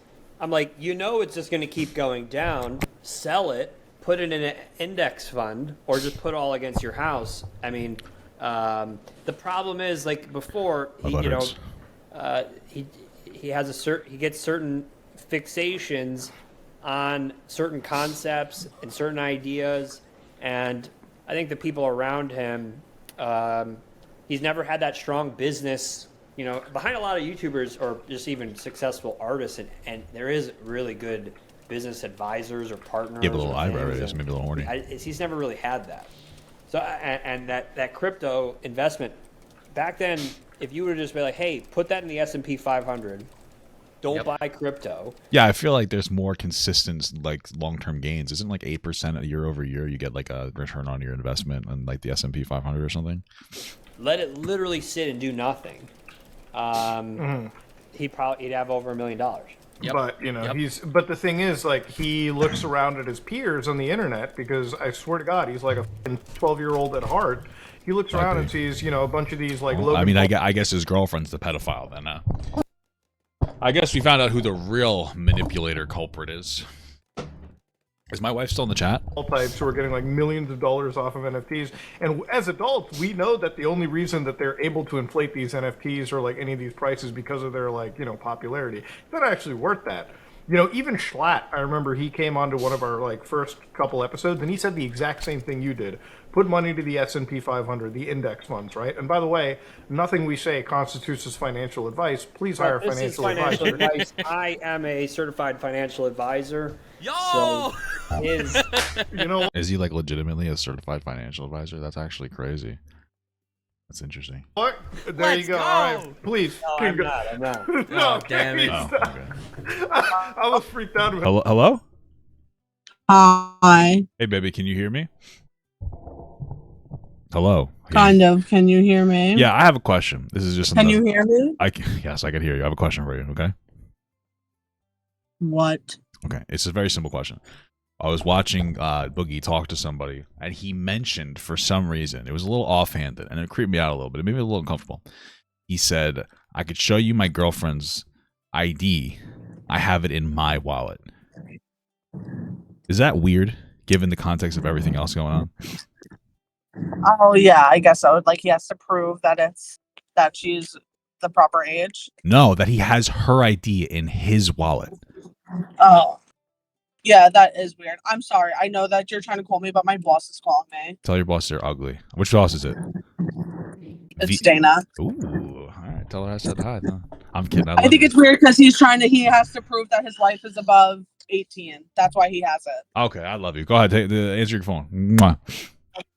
I'm like, it's just going to keep going down. Sell it, put it in an index fund, or just put it all against your house. I mean, the problem is, like before, he gets certain fixations on certain concepts and certain ideas, and I think the people around him, he's never had that strong business. Behind a lot of YouTubers or just even successful artists, and there is really good business advisors or partners. Yeah, but a little eyebrow is maybe a little horny. He's never really had that. So, and that crypto investment, back then, if you were to just be like, hey, put that in the S&P 500, don't buy crypto. Yeah, I feel like there's more consistent, like long-term gains. Isn't like 8% year over year? You get like a return on your investment on like the S&P 500 or something. Let it literally sit and do nothing. He'd have over $1 million. Yep. But but the thing is, like, he looks around at his peers on the internet because I swear to God, he's like a 12-year-old at heart. He looks around and sees, a bunch of these like. I mean, I guess his girlfriend's the pedophile then. I guess we found out who the real manipulator culprit is. Is my wife still in the chat? All types who are getting like millions of dollars off of NFTs. And as adults, we know that the only reason that they're able to inflate these NFTs or like any of these prices because of their like, popularity. It's not actually worth that. Even Schlatt, I remember he came onto one of our like first couple episodes and he said the exact same thing you did. Put money to the S&P 500, the index funds, right? And by the way, nothing we say constitutes as financial advice. Please hire a financial advisor. Advice. I am a certified financial advisor. Yo! So is he like legitimately a certified financial advisor? That's actually crazy. That's interesting. What? There you go. All right, please. No, I'm not. No, damn it. Okay. I was freaked out. Hello? Hi. Hey, baby, can you hear me? Hello. Kind of. Can you hear me? Yeah, I have a question. This is just. Can you hear me? Yes, I can hear you. I have a question for you. Okay. What? Okay, it's a very simple question. I was watching Boogie talk to somebody, and he mentioned for some reason, it was a little offhanded, and it creeped me out a little bit. It made me a little uncomfortable. He said, I could show you my girlfriend's ID. I have it in my wallet. Is that weird, given the context of everything else going on? Oh, yeah, I guess so. Like, he has to prove that she's the proper age. No, that he has her ID in his wallet. Oh. Yeah, that is weird. I'm sorry. I know that you're trying to call me, but my boss is calling me. Tell your boss they're ugly. Which boss is it? It's Dana. Ooh, all right. Tell her I said hi. No, I'm kidding. I think it's weird because he has to prove that his life is above 18. That's why he has it. Okay, I love you. Go ahead. Answer your phone. Mwah.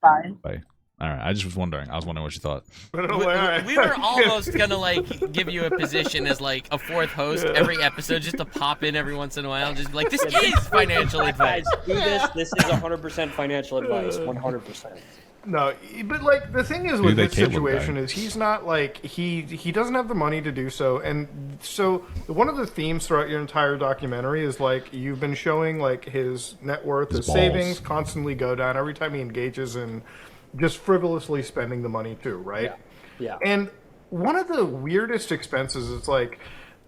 Bye. Bye. All right. I just was wondering. I was wondering what you thought. We were almost gonna like give you a position as like a fourth host every episode, just to pop in every once in a while, and just be like, this is financial advice. Do this. This is 100% financial advice. 100%. No, but like the thing is with this situation is he's not like he doesn't have the money to do so, and so one of the themes throughout your entire documentary is like you've been showing like his net worth, his savings constantly go down every time he engages in just frivolously spending the money too, right? Yeah. And one of the weirdest expenses is like,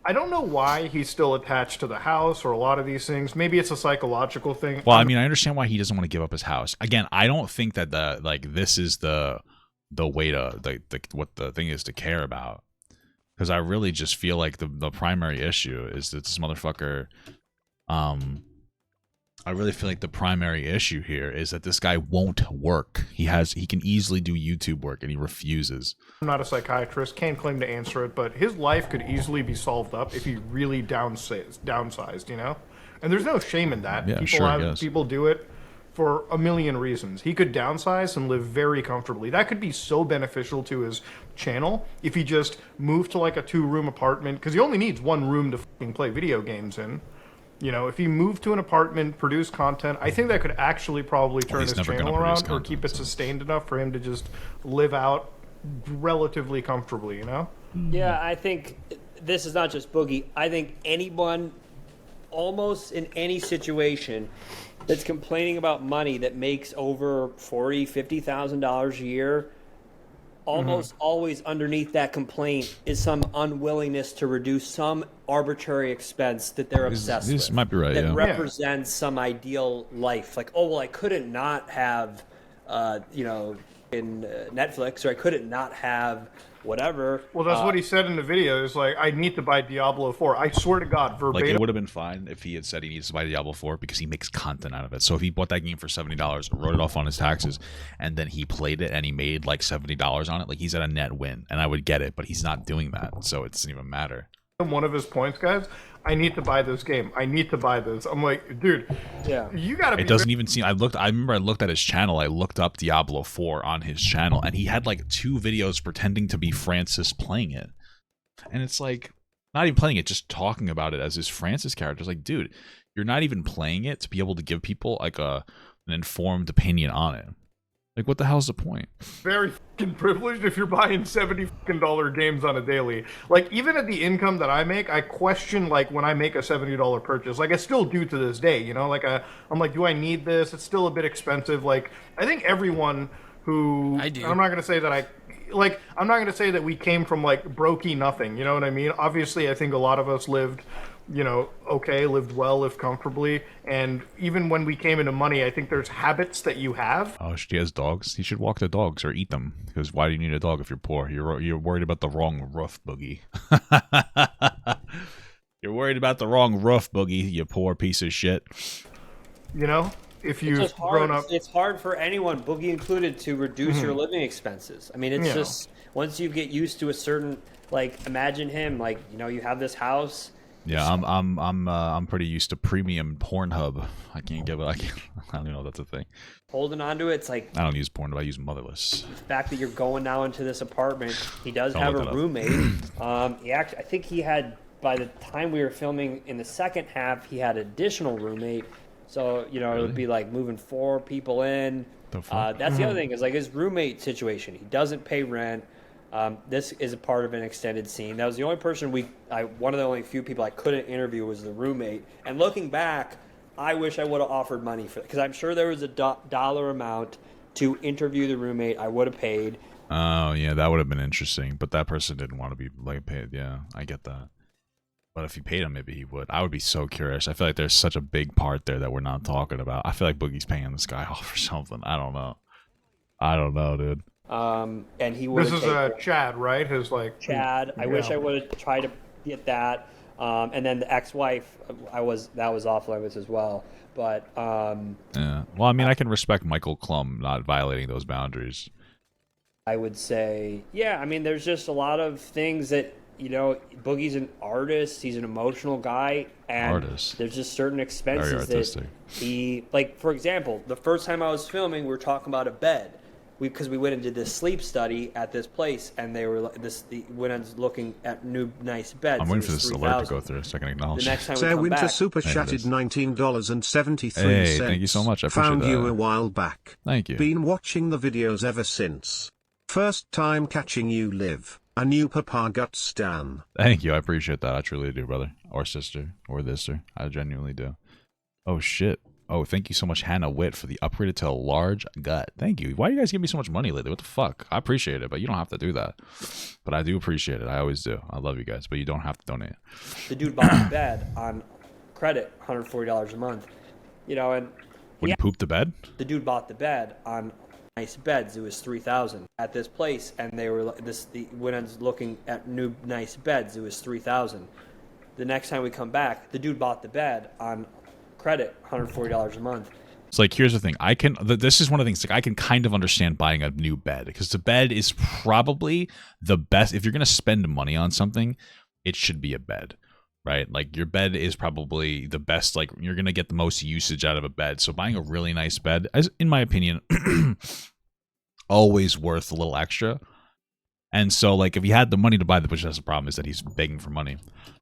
I don't know why he's still attached to the house or a lot of these things. Maybe it's a psychological thing. Well, I mean, I understand why he doesn't want to give up his house. Again, I don't think that this is the way to what the thing is to care about. Because I really just feel like the primary issue is that this motherfucker. I really feel like the primary issue here is that this guy won't work. He can easily do YouTube work, and he refuses. I'm not a psychiatrist, can't claim to answer it, but his life could easily be solved up if he really downsized, you know? And there's no shame in that. Yeah, People do it for a million reasons. He could downsize and live very comfortably. That could be so beneficial to his channel if he just moved to like a 2-room apartment, because he only needs 1 room to fucking play video games in. You know, if he moved to an apartment, produce content, I think that could actually probably turn his channel around or keep it sustained enough for him to just live out relatively comfortably, you know? Yeah, I think this is not just Boogie. I think anyone, almost in any situation, that's complaining about money that makes over $40,000, $50,000 a year, almost always underneath that complaint is some unwillingness to reduce some arbitrary expense that they're obsessed with. This might be right, that yeah. represents some ideal life. Like, oh, well, I couldn't not have, in Netflix, or I couldn't not have whatever. Well, that's what he said in the video. Is like, I need to buy Diablo 4. I swear to God, verbatim. Like, it would have been fine if he had said he needs to buy Diablo 4 because he makes content out of it. So if he bought that game for $70, wrote it off on his taxes, and then he played it and he made like $70 on it, like he's at a net win, and I would get it. But he's not doing that, so it doesn't even matter. One of his points, guys, I need to buy this game. I need to buy this. I'm like, dude, yeah, you gotta be. It doesn't even seem. I remember I looked at his channel. I looked up Diablo 4 on his channel, and he had like 2 videos pretending to be Francis playing it, and it's like not even playing it, just talking about it as his Francis character. It's like, dude, you're not even playing it to be able to give people like an informed opinion on it. Like, what the hell's the point? Very fucking privileged if you're buying $70 games on a daily. Like, even at the income that I make, I question, like, when I make a $70 purchase. Like, I still do to this day, you know? Like, I'm like, do I need this? It's still a bit expensive. Like, I think everyone who... I do. I'm not going to say that I'm not going to say that we came from, like, brokey nothing, you know what I mean? Obviously, I think a lot of us lived... lived well, lived comfortably, and even when we came into money, I think there's habits that you have. Oh, she has dogs. He should walk the dogs or eat them. Because why do you need a dog if you're poor? You're worried about the wrong roof, Boogie. You're worried about the wrong roof, Boogie. You poor piece of shit. You know, if you've grown up, it's hard for anyone, Boogie included, to reduce your living expenses. I mean, it's just once you get used to a certain, like, imagine him, like, you know, you have this house. Yeah, I'm pretty used to premium Pornhub. I can't give it. I don't even know if that's a thing. Holding on to it, it's like I don't use Pornhub. I use Motherless. The fact that you're going now into this apartment, he does have a roommate. I think he had, by the time we were filming in the second half, he had additional roommate. So it would be like moving 4 people in. That's the other thing is like his roommate situation. He doesn't pay rent. This is a part of an extended scene. That was the only person one of the only few people I couldn't interview was the roommate. And looking back, I wish I would have offered money for it because I'm sure there was a dollar amount to interview the roommate. I would have paid. Oh yeah, that would have been interesting. But that person didn't want to be like paid. Yeah, I get that. But if you paid him, maybe he would. I would be so curious. I feel like there's such a big part there that we're not talking about. I feel like Boogie's paying this guy off or something. I don't know, dude. And he would. This is Chad, right? His like Chad. I wish I would have tried to get that. And then the ex-wife, that was off limits as well. But yeah. Well, I mean, I can respect Michael Clum not violating those boundaries. I would say, yeah. I mean, there's just a lot of things that Boogie's an artist. He's an emotional guy, and there's just certain expenses that he like. For example, the first time I was filming, we were talking about a bed. Because we went and did this sleep study at this place, and they were went and looking at new nice beds. I'm waiting for this alert to go through so I can acknowledge. The next time Sarah we come Winter back, super chatted $19.73. Hey, thank you so much. I appreciate Found that. you a while back. Thank you. Been watching the videos ever since. First time catching you live. A new Papa Gut stan. Thank you. I appreciate that. I truly do, brother. Or sister. Or thister. I genuinely do. Oh, shit. Oh, thank you so much, Hannah Witt, for the upgraded to a large gut. Thank you. Why do you guys give me so much money lately? What the fuck? I appreciate it, but you don't have to do that. But I do appreciate it. I always do. I love you guys, but you don't have to donate. The dude bought the bed on credit, $140 a month. And when you pooped the bed? The dude bought the bed on nice beds. It was $3,000 at this place, and they were went and looking at new nice beds. It was $3,000. The next time we come back, the dude bought the bed on credit, $140 a month. It's like, here's the thing. This is one of the things, like, I can kind of understand buying a new bed because the bed is probably the best. If you're going to spend money on something, it should be a bed. right? Like your bed is probably the best, like you're going to get the most usage out of a bed. So buying a really nice bed, as in my opinion, always worth a little extra. And so like if you had the money to buy the, which that's the problem is that he's begging for money,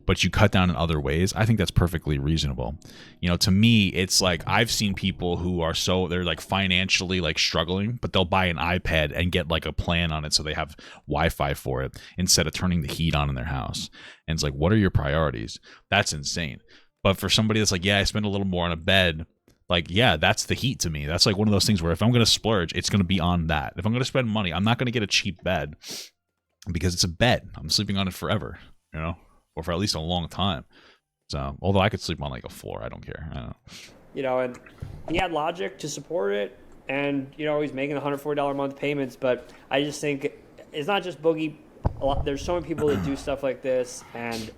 but you cut down in other ways, I think that's perfectly reasonable. You know, to me, it's like I've seen people who are they're like financially like struggling, but they'll buy an iPad and get like a plan on it so they have Wi-Fi for it instead of turning the heat on in their house. And it's like, what are your priorities? That's insane. But for somebody that's like, yeah, I spend a little more on a bed, like, yeah, that's the heat to me. That's like one of those things where if I'm going to splurge, it's going to be on that. If I'm going to spend money, I'm not going to get a cheap bed because it's a bed. I'm sleeping on it forever, you know, or for at least a long time. So, although I could sleep on like a floor, I don't care. I don't know. You know, and he had logic to support it, and you know he's making $140 a month payments. But I just think it's not just Boogie. There's so many people that do stuff like this and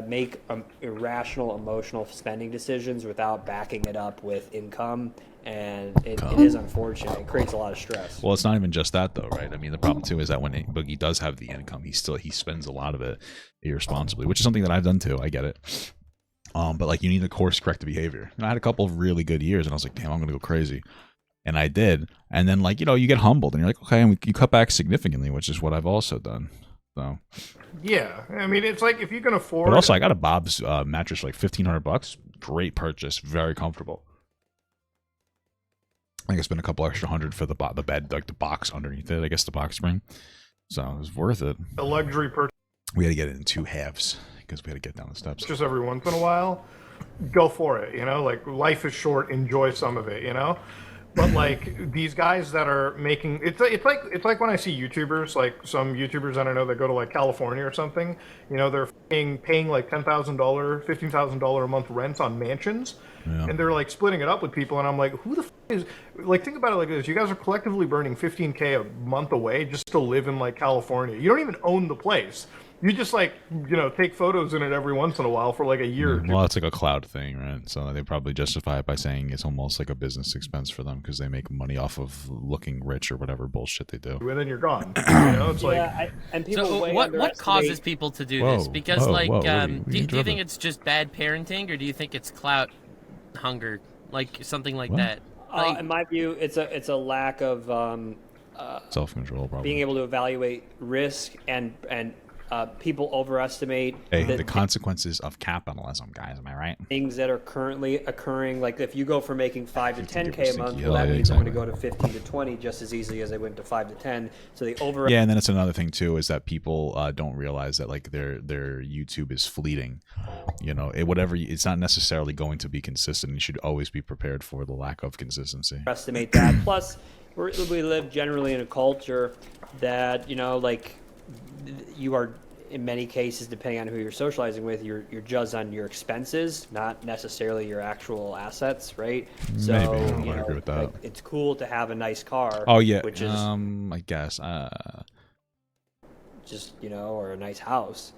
make irrational, emotional spending decisions without backing it up with income. And it is unfortunate. It creates a lot of stress. Well, it's not even just that, though, right? I mean, the problem, too, is that when Boogie does have the income, he spends a lot of it irresponsibly, which is something that I've done, too. I get it. But, like, you need to course correct the behavior. And I had a couple of really good years, and I was like, damn, I'm going to go crazy. And I did. And then, like, you know, you get humbled, and you're like, okay, and you cut back significantly, which is what I've also done. So. Yeah. I mean, it's like if you can afford... But also, I got a Bob's mattress for like $1,500. Great purchase. Very comfortable. I think I spent a couple extra $100 for the bed, like the box underneath it. I guess the box spring. So it was worth it. A luxury purchase. We had to get it in 2 halves because we had to get down the steps. Just every once in a while, go for it. You know, like life is short. Enjoy some of it. You know. But like these guys that are making it's like when I see YouTubers, like some YouTubers that I know that go to like California or something, you know, they're paying like $10,000, $15,000 a month rents on mansions, and they're like splitting it up with people, and I'm like, who the f is like, think about it like this: you guys are collectively burning $15K a month away just to live in like California. You don't even own the place. You just like, you know, take photos in it every once in a while for like a year. Well, it's like a cloud thing, right? So they probably justify it by saying it's almost like a business expense for them because they make money off of looking rich or whatever bullshit they do. And then you're gone. You know, it's and people so what causes people to do this? Because do you think it's just bad parenting, or do you think it's clout hunger, like something like that? Like, in my view, it's a lack of self-control, probably being able to evaluate risk and people overestimate the consequences of capitalism, guys. Am I right? Things that are currently occurring, like if you go from making 5 to 10K a month, well, that means I'm going to go to 15 to 20 just as easily as I went to 5 to 10. So they Yeah, and then it's another thing too is that people don't realize that like their YouTube is fleeting. You know, it's not necessarily going to be consistent. You should always be prepared for the lack of consistency. Estimate that. Plus, we live generally in a culture that, you know, like you are, in many cases, depending on who you're socializing with, you're judged on your expenses, not necessarily your actual assets, right? So, maybe. I agree with that. Like, it's cool to have a nice car. Oh yeah, which is I guess just, you know, or a nice house.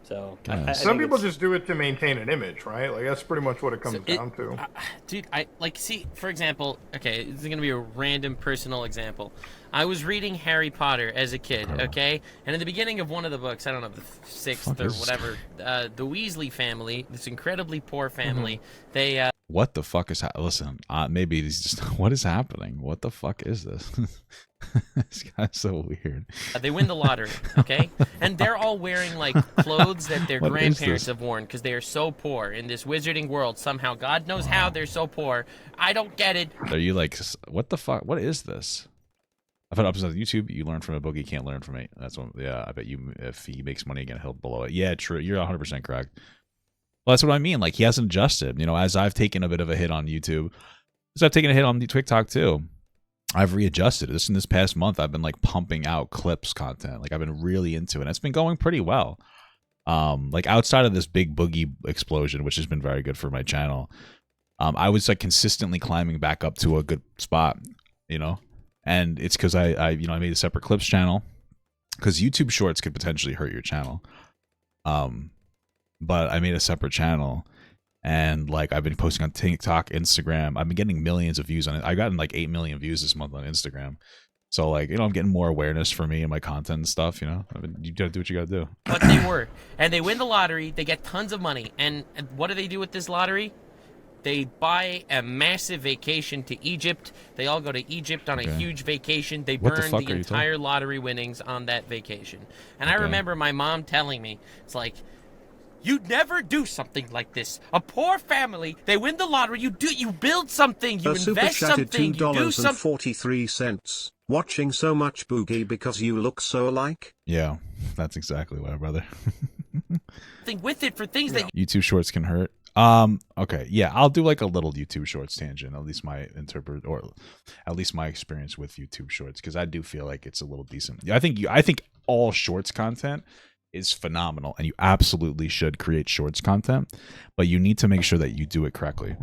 Some people just do it to maintain an image, right? Like that's pretty much what it comes down to. Dude, see, for example, okay, this is gonna be a random personal example. I was reading Harry Potter as a kid, okay, and in the beginning of one of the books, I don't know, the 6th or whatever, the Weasley family, this incredibly poor family, they what the fuck is listen, maybe it's just what is happening? What the fuck is this? This guy's so weird. They win the lottery, okay? And they're all wearing like clothes that their grandparents have worn because they are so poor in this wizarding world. Somehow, God knows how they're so poor. I don't get it. Are you like, what the fuck? What is this? I've had episodes of YouTube. You learn from a Boogie, can't learn from me. That's one. Yeah, I bet you if he makes money again, he'll blow it. Yeah, true. You're 100% correct. Well, that's what I mean. Like he hasn't adjusted. You know, as I've taken a bit of a hit on YouTube, as I've taken a hit on the TikTok too. I've readjusted. In this past month, I've been like pumping out clips content. Like I've been really into it. It's been going pretty well. Like outside of this big Boogie explosion, which has been very good for my channel, I was like consistently climbing back up to a good spot, you know. And it's because I made a separate clips channel because YouTube Shorts could potentially hurt your channel. But I made a separate channel. And like I've been posting on TikTok, Instagram. I've been getting millions of views on it. I've gotten like 8 million views this month on Instagram. So like, I'm getting more awareness for me and my content and stuff. I mean, you gotta do what you gotta do. But they were, and they win the lottery. They get tons of money, and what do they do with this lottery? They buy a massive vacation to Egypt. They all go to Egypt on a huge vacation. They burn the entire lottery winnings on that vacation. And I remember my mom telling me, it's like, you'd never do something like this. A poor family, they win the lottery, you build something, you invest something, you do something. $2.43. Watching so much Boogie because you look so alike. Yeah, that's exactly why, brother. Thing with it for things that YouTube Shorts can hurt. Okay, yeah, I'll do like a little YouTube Shorts tangent. At least my experience with YouTube Shorts, because I do feel like it's a little decent. I think all Shorts content is phenomenal, and you absolutely should create Shorts content, but you need to make sure that you do it correctly.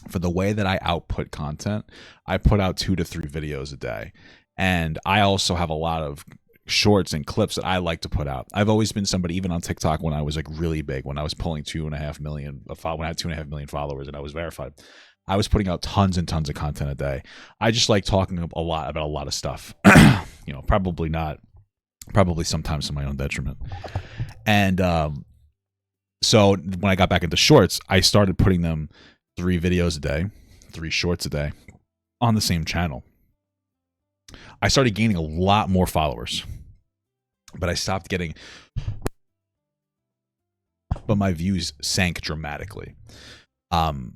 For the way that I output content, I put out 2 to 3 videos a day, and I also have a lot of shorts and clips that I like to put out. I've always been somebody, even on TikTok when I was like really big, when I was pulling 2.5 million, when I had 2.5 million followers and I was verified, I was putting out tons and tons of content a day. I just like talking a lot about a lot of stuff. Probably sometimes to my own detriment. And so when I got back into shorts, I started putting them 3 videos a day, 3 shorts a day on the same channel. I started gaining a lot more followers, but I stopped getting, but my views sank dramatically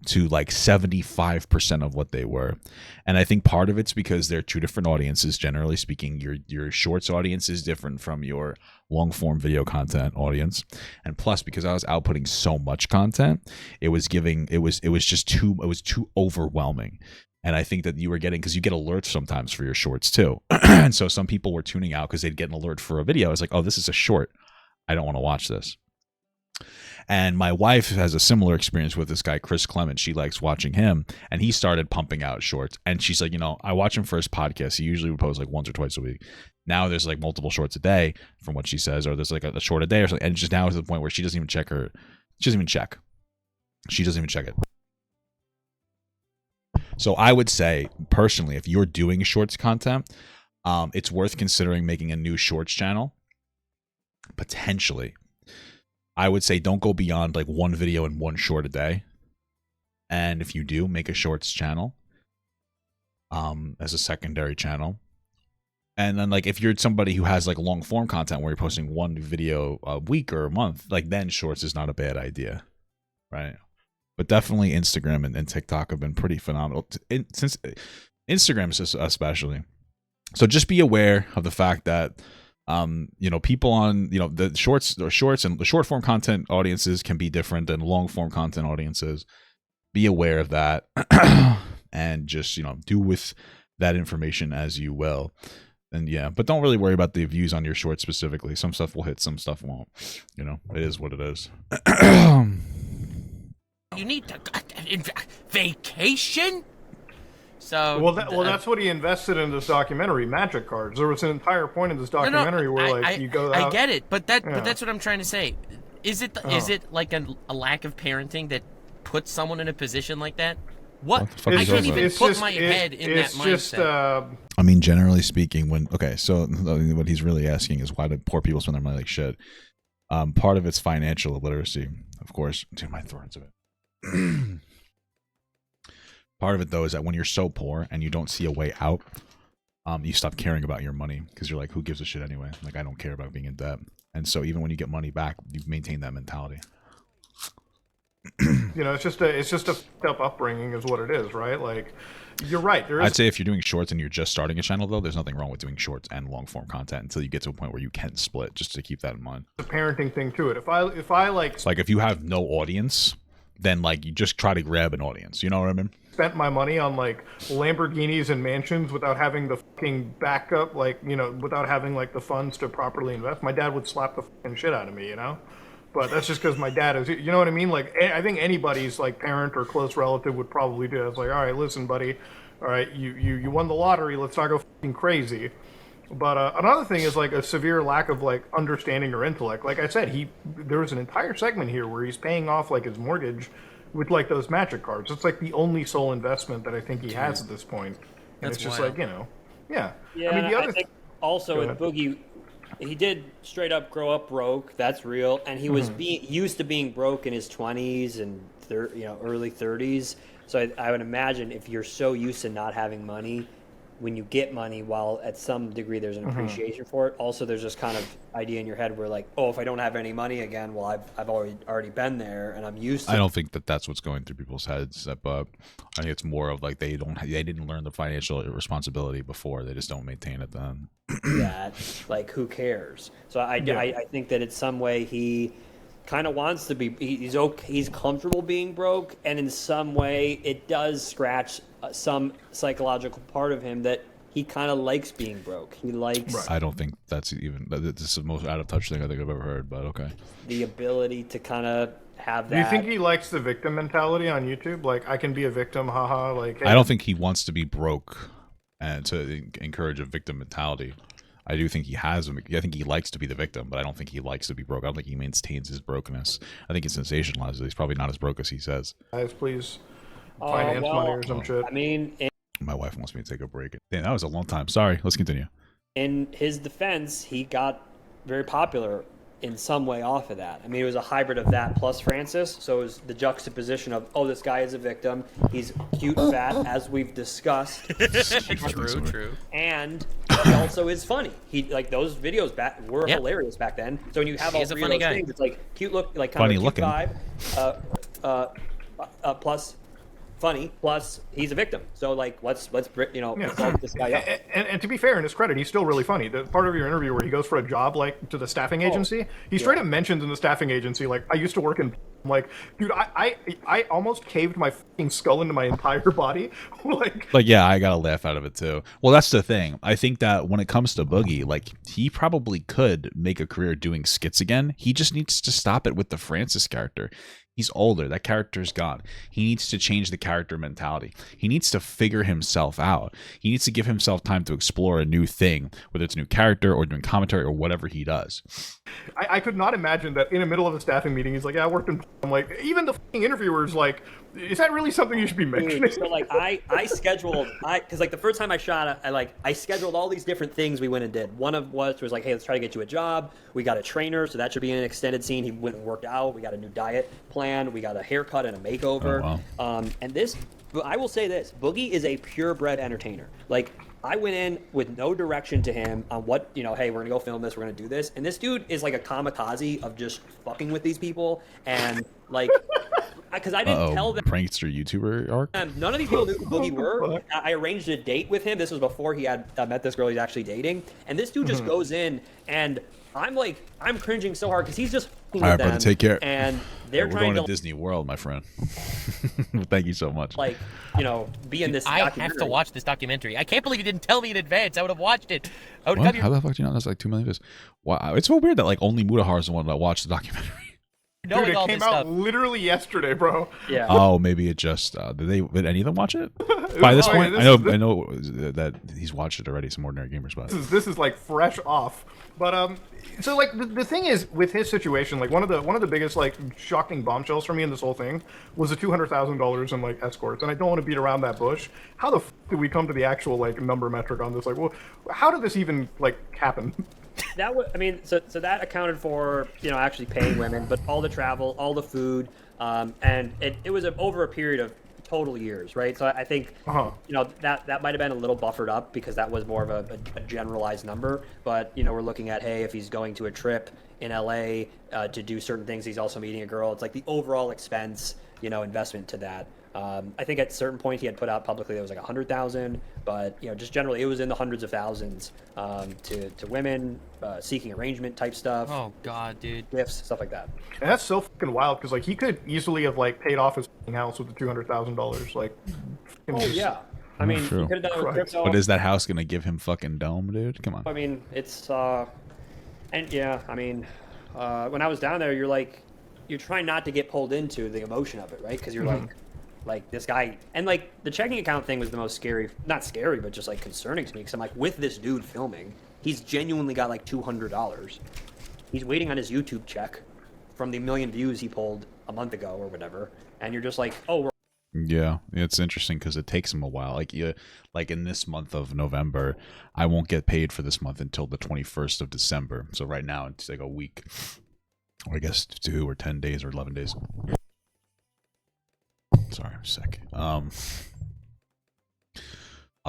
to like 75% of what they were. And I think part of it's because they're 2 different audiences. Generally speaking, your shorts audience is different from your long form video content audience. And plus, because I was outputting so much content, it was too overwhelming. And I think that you were getting, because you get alerts sometimes for your shorts too. And so some people were tuning out because they'd get an alert for a video. It's like, oh, this is a short, I don't want to watch this. And my wife has a similar experience with this guy, Chris Clement. She likes watching him, and he started pumping out shorts. And she's like, I watch him for his podcast. He usually would post like once or twice a week. Now there's like multiple shorts a day, from what she says, or there's like a short a day or something. And just now is the point where she doesn't even check. She doesn't even check it. So I would say, personally, if you're doing shorts content, it's worth considering making a new shorts channel. Potentially. I would say don't go beyond like 1 video and 1 short a day. And if you do, make a shorts channel as a secondary channel. And then like if you're somebody who has like long form content where you're posting 1 video a week or a month, like then shorts is not a bad idea, right? But definitely Instagram and TikTok have been pretty phenomenal, since Instagram especially. So just be aware of the fact that people on the shorts and the short form content audiences can be different than long form content audiences. Be aware of that, and just do with that information as you will. And but don't really worry about the views on your shorts specifically. Some stuff will hit, some stuff won't. It is what it is. You need to vacation. So that's what he invested in this documentary, magic cards. There was an entire point in this documentary where you go out. I get it, but that's what I'm trying to say. Is it like a lack of parenting that puts someone in a position like that? What I can't even put my head in that mindset. I mean, generally speaking, so what he's really asking is, why do poor people spend their money like shit? Part of it's financial illiteracy, of course. Dude, my throat's a bit. Part of it though is that when you're so poor and you don't see a way out, you stop caring about your money, because you're like, who gives a shit anyway? Like, I don't care about being in debt. And so even when you get money back, you maintain that mentality. It's just a fucked up upbringing is what it is, right? Like, you're right. I'd say if you're doing shorts and you're just starting a channel though, there's nothing wrong with doing shorts and long form content until you get to a point where you can split, just to keep that in mind. The parenting thing to it. If I like, it's like if you have no audience, then like you just try to grab an audience. You know what I mean? Spent my money on like Lamborghinis and mansions without having the fucking backup, without having like the funds to properly invest. My dad would slap the fucking shit out of me, But that's just because my dad is, you know what I mean? Like, I think anybody's like parent or close relative would probably do it. It's like, all right, listen, buddy, all right, you won the lottery. Let's not go fucking crazy. But another thing is like a severe lack of like understanding or intellect. Like I said, there was an entire segment here where he's paying off like his mortgage with like those magic cards. It's like the only sole investment that I think he has at this point. And it's just wild. Like, Yeah. Yeah, I mean, the other think also with Boogie, he did straight up grow up broke. That's real, and he was used to being broke in his 20s and early 30s. So I would imagine if you're so used to not having money, when you get money, while at some degree there's an appreciation for it, also there's this kind of idea in your head where like, oh, if I don't have any money again, well, I've already been there and I'm used to. I don't think that's what's going through people's heads, but I think it's more of like they didn't learn the financial responsibility before. They just don't maintain it then. Yeah, like who cares? So I think that in some way he kind of wants to be. He's comfortable being broke, and in some way it does scratch some psychological part of him that he kind of likes being broke. He likes. Right. I don't think this is the most out of touch thing I think I've ever heard, but okay. The ability to kind of have that. Do you think he likes the victim mentality on YouTube? Like, I can be a victim, haha. Like, hey. I don't think he wants to be broke and to encourage a victim mentality. I do think he has. I think he likes to be the victim, but I don't think he likes to be broke. I don't think he maintains his brokenness. I think he sensationalizes it. He's probably not as broke as he says. Guys, please finance money or some shit. I mean, my wife wants me to take a break. Damn, that was a long time. Sorry. Let's continue. In his defense, he got very popular in some way off of that. I mean, it was a hybrid of that plus Francis. So it was the juxtaposition of, oh, this guy is a victim. He's cute and fat, as we've discussed. True. And he also is funny. He like those videos were hilarious back then. So when you have all three of those things, it's like cute look, like kind of cute vibe, plus funny, plus he's a victim. So like let's bulk this guy up. And to be fair, in his credit, he's still really funny. The part of your interview where he goes for a job like to the staffing agency, he straight up mentions in the staffing agency, like, I used to work in. I'm like, dude, I almost caved my fucking skull into my entire body. like yeah, I got a laugh out of it too. Well, that's the thing. I think that when it comes to Boogie, like, he probably could make a career doing skits again. He just needs to stop it with the Francis character. He's older. That character's gone. He needs to change the character mentality. He needs to figure himself out. He needs to give himself time to explore a new thing, whether it's a new character or doing commentary or whatever he does. I could not imagine that in the middle of a staffing meeting, he's like, yeah, I worked in... I'm like, even the fucking interviewer's like, is that really something you should be mentioning? So like I scheduled, because like the first time I shot, I scheduled all these different things we went and did. One of was like, hey, let's try to get you a job. We got a trainer, so that should be in an extended scene. He went and worked out. We got a new diet plan. We got a haircut and a makeover. Oh, wow. And this, I will say this, Boogie is a purebred entertainer. Like, I went in with no direction to him on what, hey, we're going to go film this, we're going to do this. And this dude is like a kamikaze of just fucking with these people. And like, because I didn't tell them. Prankster YouTuber arc? None of these people knew who Boogie were. I arranged a date with him. This was before he had met this girl he's actually dating. And this dude just goes in, and I'm cringing so hard because he's just fucking with them. Brother, take care. And they're we're trying going to Disney World, my friend. Thank you so much. Like, be in this documentary. I have to watch this documentary. I can't believe you didn't tell me in advance. I would have watched it. How the fuck do you know that's like 2 million views? Wow, it's so weird that like only Mudahar is the one that watched the documentary. Dude, it came out literally yesterday, bro. Yeah. Oh, maybe it just did any of them watch it? By this point, I know that he's watched it already. Some Ordinary Gamers, but this is like fresh off. But so like the thing is with his situation, like one of the biggest like shocking bombshells for me in this whole thing was the $200,000 in like escorts. And I don't want to beat around that bush. How the f did we come to the actual like number metric on this? Like, well, how did this even like happen? That was, so that accounted for, actually paying women, but all the travel, all the food, and it was over a period of total years, right? So I think, that might have been a little buffered up because that was more of a generalized number. But, we're looking at, hey, if he's going to a trip in LA to do certain things, he's also meeting a girl. It's like the overall expense, investment to that. I think at a certain point he had put out publicly that it was like 100,000, but just generally it was in the hundreds of thousands to women seeking arrangement type stuff. Oh god, dude, gifts, stuff like that. And that's so fucking wild because like he could easily have like paid off his house with the $200,000. Like, yeah. I mean, he could have done it with crypto. But is that house gonna give him fucking dome, dude? Come on. I mean, it's and yeah, I mean, when I was down there, you're trying not to get pulled into the emotion of it, right? Because you're like this guy, and like the checking account thing was the most scary, not scary, but just like concerning to me because I'm like, with this dude filming, he's genuinely got like $200. He's waiting on his YouTube check from the 1 million views he pulled a month ago or whatever, and you're just like, oh, Yeah, it's interesting because it takes him a while. Like in this month of November, I won't get paid for this month until the 21st of December. So right now it's like a week, or I guess 2 or 10 days or 11 days. Sorry, I'm sick. I'll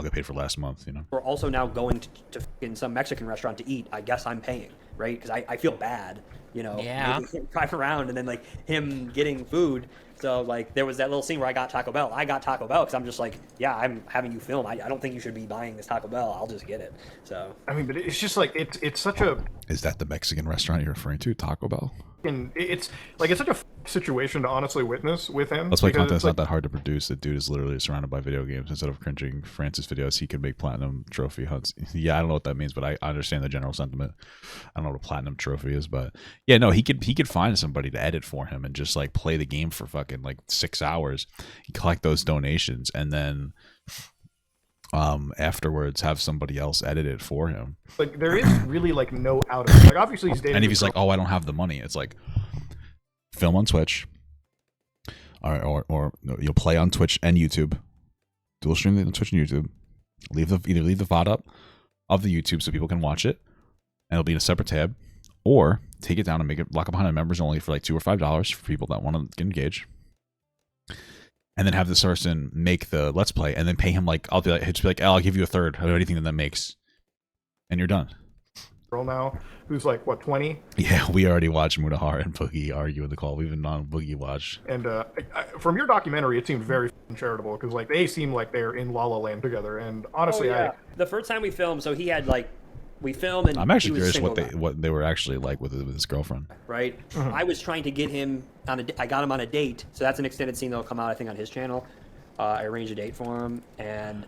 get paid for last month, you know. We're also now going to in some Mexican restaurant to eat. I guess I'm paying, right? Because I feel bad, you know. Yeah. Driving around and then like him getting food. So like there was that little scene where I got Taco Bell. I got Taco Bell because I'm just like, yeah, I'm having you film. I don't think you should be buying this Taco Bell. I'll just get it. So I mean, but it's just like it's such a. Is that the Mexican restaurant you're referring to, Taco Bell? And it's like it's such a situation to honestly witness with him. That's why content's not that hard to produce. The dude is literally surrounded by video games. Instead of cringing Francis videos, he could make platinum trophy hunts. Yeah, I don't know what that means, but I understand the general sentiment. I don't know what a platinum trophy is, but yeah, no, he could find somebody to edit for him and just like play the game for fucking like 6 hours. He collect those donations and then afterwards have somebody else edit it for him. Like there is really like no out of it. Like obviously he's dating. And if he's like, oh, I don't have the money, it's like film on Twitch, or you'll play on Twitch and YouTube. Dual stream on Twitch and YouTube. Either leave the VOD up of the YouTube so people can watch it, and it'll be in a separate tab, or take it down and make it lock it behind members only for like $2 or $5 for people that want to engage. And then have this person make the Let's Play, and then pay him like I'll be like, I'll give you a third of anything that makes, and you're done. Girl now who's like what 20. Yeah, we already watched Mudahar and Boogie argue in the call. We've been on Boogie watch. And from your documentary, it seemed very charitable because like they seem like they're in La La Land together. And honestly, the first time we filmed, so he had like we filmed, and I'm actually curious what they were actually like with his girlfriend. Right. Mm-hmm. I was trying to get him I got him on a date, so that's an extended scene that'll come out I think on his channel. I arranged a date for him, and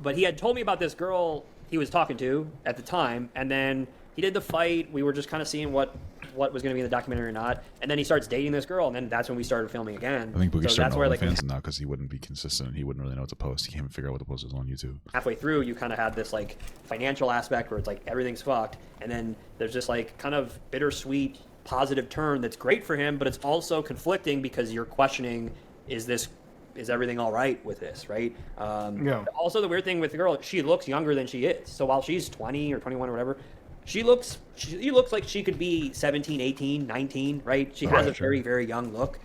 but he had told me about this girl he was talking to at the time, and then he did the fight. We were just kind of seeing what was going to be in the documentary or not, and then he starts dating this girl, and then that's when we started filming again. I think Boogie's starting OnlyFans now because he wouldn't be consistent. He wouldn't really know what to post. He can't even figure out what to post on YouTube. Halfway through, you kind of have this like financial aspect where it's like everything's fucked, and then there's this like kind of bittersweet positive turn that's great for him, but it's also conflicting because you're questioning, is everything all right with this, right? Yeah. Also, the weird thing with the girl, she looks younger than she is. So while she's 20 or 21 or whatever, she looks like she could be 17, 18, 19, right? She has a very, very young look.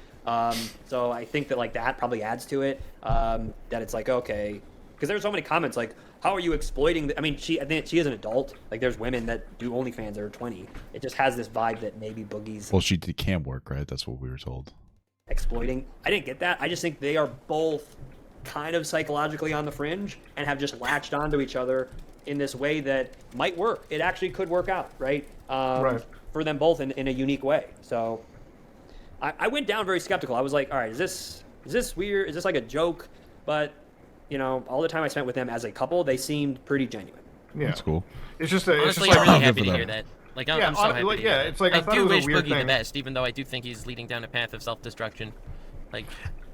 So I think that like that probably adds to it. That it's like, okay, because there's so many comments like, how are you exploiting? I think she is an adult. Like there's women that do OnlyFans that are 20. It just has this vibe that maybe Boogie's. Well, she can work, right? That's what we were told. Exploiting. I didn't get that. I just think they are both kind of psychologically on the fringe and have just latched onto each other in this way that might work. It actually could work out, right? For them both in a unique way. So I went down very skeptical. I was like, all right, is this weird? Is this like a joke? But, you know, all the time I spent with them as a couple, they seemed pretty genuine. Yeah. That's cool. It's just honestly, I'm really happy to hear that. Like, I'm so happy to hear that. It's like, I do wish Boogie the best, even though I do think he's leading down a path of self-destruction. Like,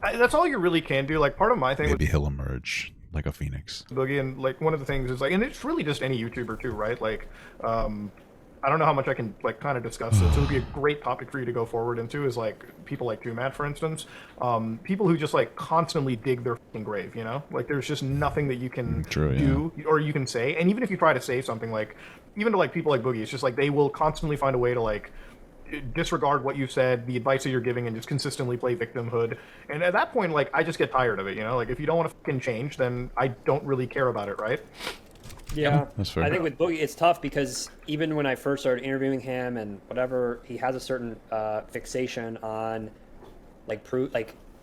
that's all you really can do. Like, part of my thing maybe he'll emerge like a phoenix. Boogie, and like one of the things is like, and it's really just any YouTuber too, right? Like, I don't know how much I can like kind of discuss this. It would be a great topic for you to go forward into is like people like Matt, for instance, people who just like constantly dig their fucking grave, you know? Like there's just nothing that you can do or you can say. And even if you try to say something like, even to like people like Boogie, it's just like they will constantly find a way to like disregard what you said, the advice that you're giving, and just consistently play victimhood. And at that point, like I just get tired of it, you know? Like if you don't want to fucking change, then I don't really care about it, right? Yeah, that's fair. I think with Boogie, it's tough because even when I first started interviewing him and whatever, he has a certain fixation on like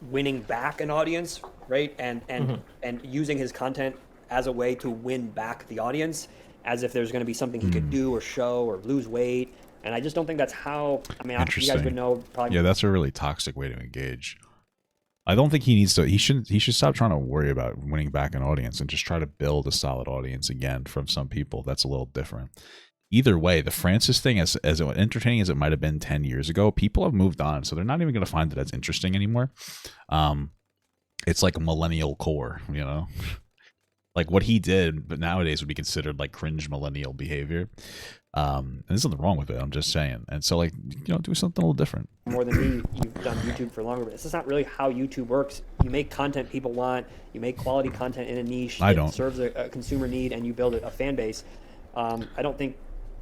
winning back an audience, right? And using his content as a way to win back the audience, as if there's going to be something he could do or show or lose weight. And I just don't think that's how. I mean, you guys would know. Probably. Yeah, that's a really toxic way to engage. I don't think he needs to. He should stop trying to worry about winning back an audience and just try to build a solid audience again from some people. That's a little different. Either way, the Francis thing, as entertaining as it might have been 10 years ago, people have moved on, so they're not even going to find it as interesting anymore. It's like a millennial core, you know. Like what he did, but nowadays would be considered like cringe millennial behavior. And there's nothing wrong with it. I'm just saying. And so, like, do something a little different. More than me, you've done YouTube for longer, but this is not really how YouTube works. You make content people want. You make quality content in a niche that serves a consumer need, and you build a fan base. I don't think,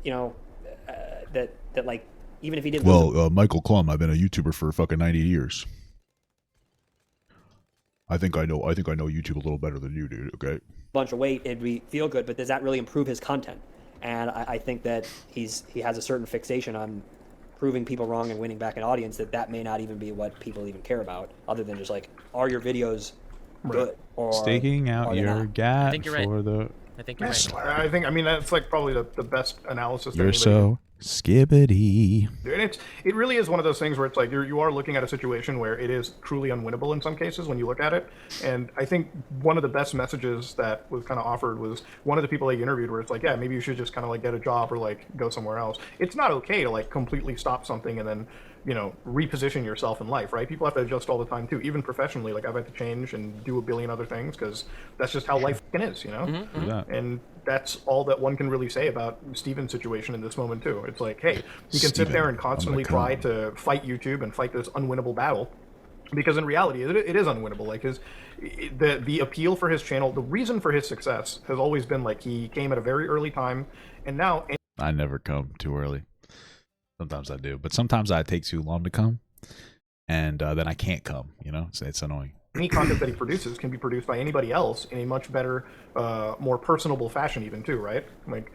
that like, even if he didn't. Well, Michael Clum, I've been a YouTuber for fucking 90 years. I think I know YouTube a little better than you do. Okay. Bunch of weight, it'd feel good, but does that really improve his content? And I think that he has a certain fixation on proving people wrong and winning back an audience that may not even be what people even care about, other than just like, are your videos good? Or staking out your gap for the. I think you're right. I mean, that's like probably the best analysis. You're so skibbity. And it really is one of those things where it's like you are looking at a situation where it is truly unwinnable in some cases when you look at it. And I think one of the best messages that was kind of offered was one of the people they interviewed where it's like, yeah, maybe you should just kind of like get a job or like go somewhere else. It's not okay to like completely stop something and then reposition yourself in life, right? People have to adjust all the time too, even professionally. Like I've had to change and do a billion other things because that's just how life is, Mm-hmm. And that's all that one can really say about Steven's situation in this moment too. It's like, hey, he can sit there and constantly try to fight YouTube and fight this unwinnable battle, because in reality it is unwinnable. Like the appeal for his channel, the reason for his success has always been like he came at a very early time, and now I never come too early. Sometimes I do, but sometimes I take too long to come, and then I can't come. It's annoying. Any content that he produces can be produced by anybody else in a much better, more personable fashion, even too, right? Like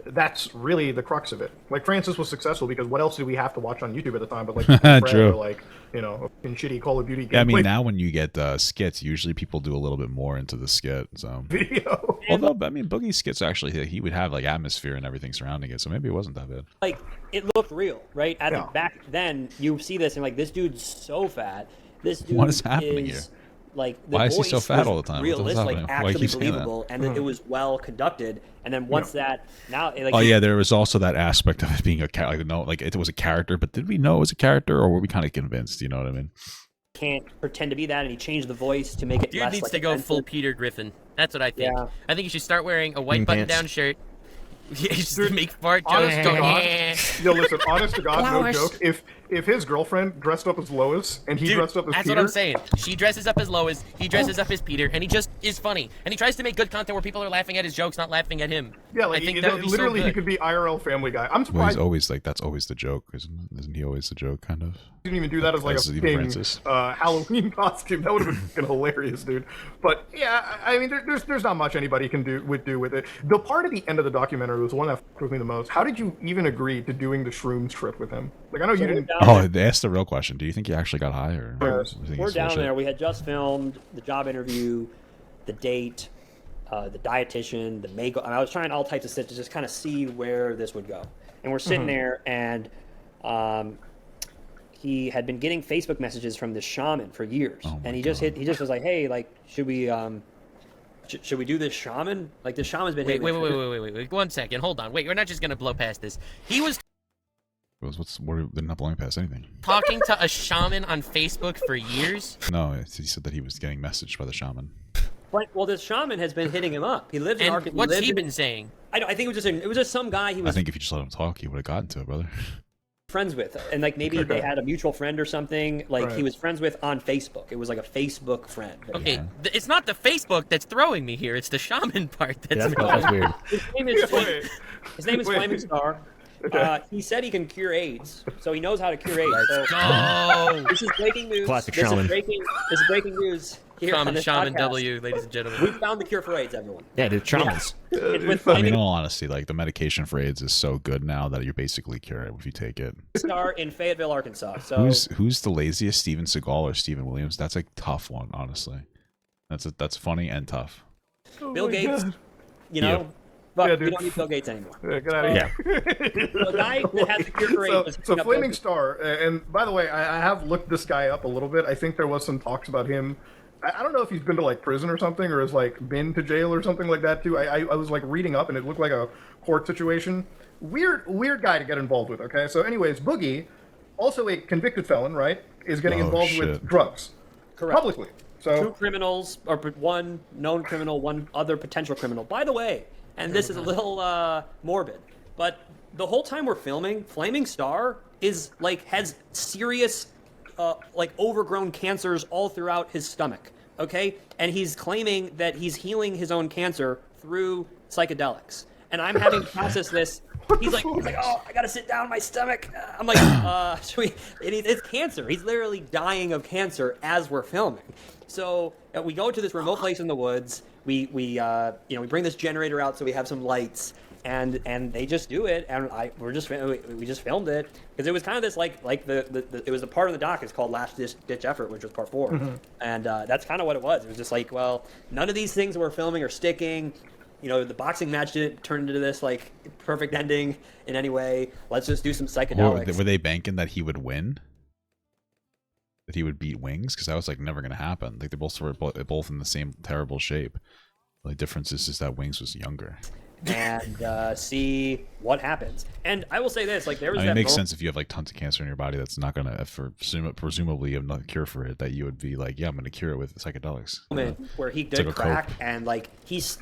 that's really the crux of it. Like Francis was successful because what else did we have to watch on YouTube at the time? But like True. Or like in shitty Call of Duty. Yeah, I mean now when you get skits, usually people do a little bit more into the skit. So video. Although I mean Boogie's skits actually he would have like atmosphere and everything surrounding it, so maybe it wasn't that bad. Like it looked real, right? Back then, you see this and like this dude's so fat. This dude what is happening here? Like why is he so fat all the time? Realistic, like actually believable, and it was well conducted. And then once that, now like there was also that aspect of it being a character. Like it was a character, but did we know it was a character, or were we kind of convinced? You know what I mean? Can't pretend to be that, and he changed the voice to make it. Dude needs to go full Peter Griffin. That's what I think. Yeah. I think you should start wearing a white button-down shirt. Just make fart jokes. Listen, honest to God, no joke. If his girlfriend dressed up as Lois and he dressed up as that's Peter, what I'm saying. She dresses up as Lois, he dresses up as Peter, and he just is funny. And he tries to make good content where people are laughing at his jokes, not laughing at him. Yeah, like I think that would be literally, so good. He could be IRL Family Guy. I'm surprised. Well, he's always like that's always the joke, isn't he? Always the joke, kind of. He didn't even do that as like a Halloween costume. That would have been hilarious, dude. But yeah, I mean, there's not much anybody can do with it. The part at the end of the documentary was the one that fucked with me the most. How did you even agree to doing the shrooms trip with him? Like I know you didn't. Oh, they asked the real question. Do you think you actually got high, or we're down there? We had just filmed the job interview, the date, the dietitian, the makeup. I was trying all types of stuff to just kind of see where this would go. And we're sitting there, and he had been getting Facebook messages from this shaman for years, and he just was like, "Hey, like, should we do this shaman? Like, this shaman's been wait, 1 second, hold on, wait, we're not just gonna blow past this. He was." They're not blowing past anything. Talking to a shaman on Facebook for years? No, he said that he was getting messaged by the shaman. Well, this shaman has been hitting him up. He lives in Arkansas. What's he been saying? I think it was just some guy he was. I think if you just let him talk, he would have gotten to it, brother. Friends with, and like maybe they had a mutual friend or something. Like he was friends with on Facebook. It was like a Facebook friend. Okay, it's not the Facebook that's throwing me here. It's the shaman part that's weird. His name is Flaming Star. He said he can cure AIDS, so he knows how to cure AIDS. This is breaking news. Classic shaman. This is breaking news here on this Shaman podcast. W, ladies and gentlemen. We found the cure for AIDS, everyone. Yeah, dude, shamans. I mean, in all honesty, like the medication for AIDS is so good now that you're basically cured if you take it. Star in Fayetteville, Arkansas. So who's the laziest, Steven Seagal or Steven Williams? That's a tough one, honestly. That's funny and tough. Bill Gates, but we don't need Bill Gates anymore. Get out of here. The guy that has the cure for AIDS. So Flaming Star, and by the way, I have looked this guy up a little bit. I think there was some talks about him. I don't know if he's been to like prison or something, or has like been to jail or something like that too. I was like reading up, and it looked like a court situation. Weird guy to get involved with. Okay, so anyways, Boogie, also a convicted felon, right, is getting involved with drugs. Correct. Publicly. So 2 criminals, or 1 known criminal, 1 other potential criminal. By the way, and this is a little morbid, but the whole time we're filming, Flaming Star is like has serious, like overgrown cancers all throughout his stomach. Okay, and he's claiming that he's healing his own cancer through psychedelics, and I'm having to process this. He's like, oh, I gotta sit down, my stomach. I'm like, it's cancer. He's literally dying of cancer as we're filming. So we go to this remote place in the woods. We bring this generator out so we have some lights, and they just do it, and we just filmed it because it was kind of this like it was a part of the doc. It's called Last Ditch Effort, which was part 4, Mm-hmm. and that's kind of what it was. It was just like, well, none of these things we're filming are sticking. The boxing match didn't turn into this like perfect ending in any way. Let's just do some psychedelics. Were they banking that he would win? That he would beat Wings? Because that was like never going to happen. Like they both were both in the same terrible shape. The only difference is that Wings was younger. And see what happens. And I will say this: like there was. It makes sense if you have like tons of cancer in your body that's not gonna, presumably you have no cure for it. That you would be like, yeah, I'm gonna cure it with psychedelics. Moment where he did crack, and like he's.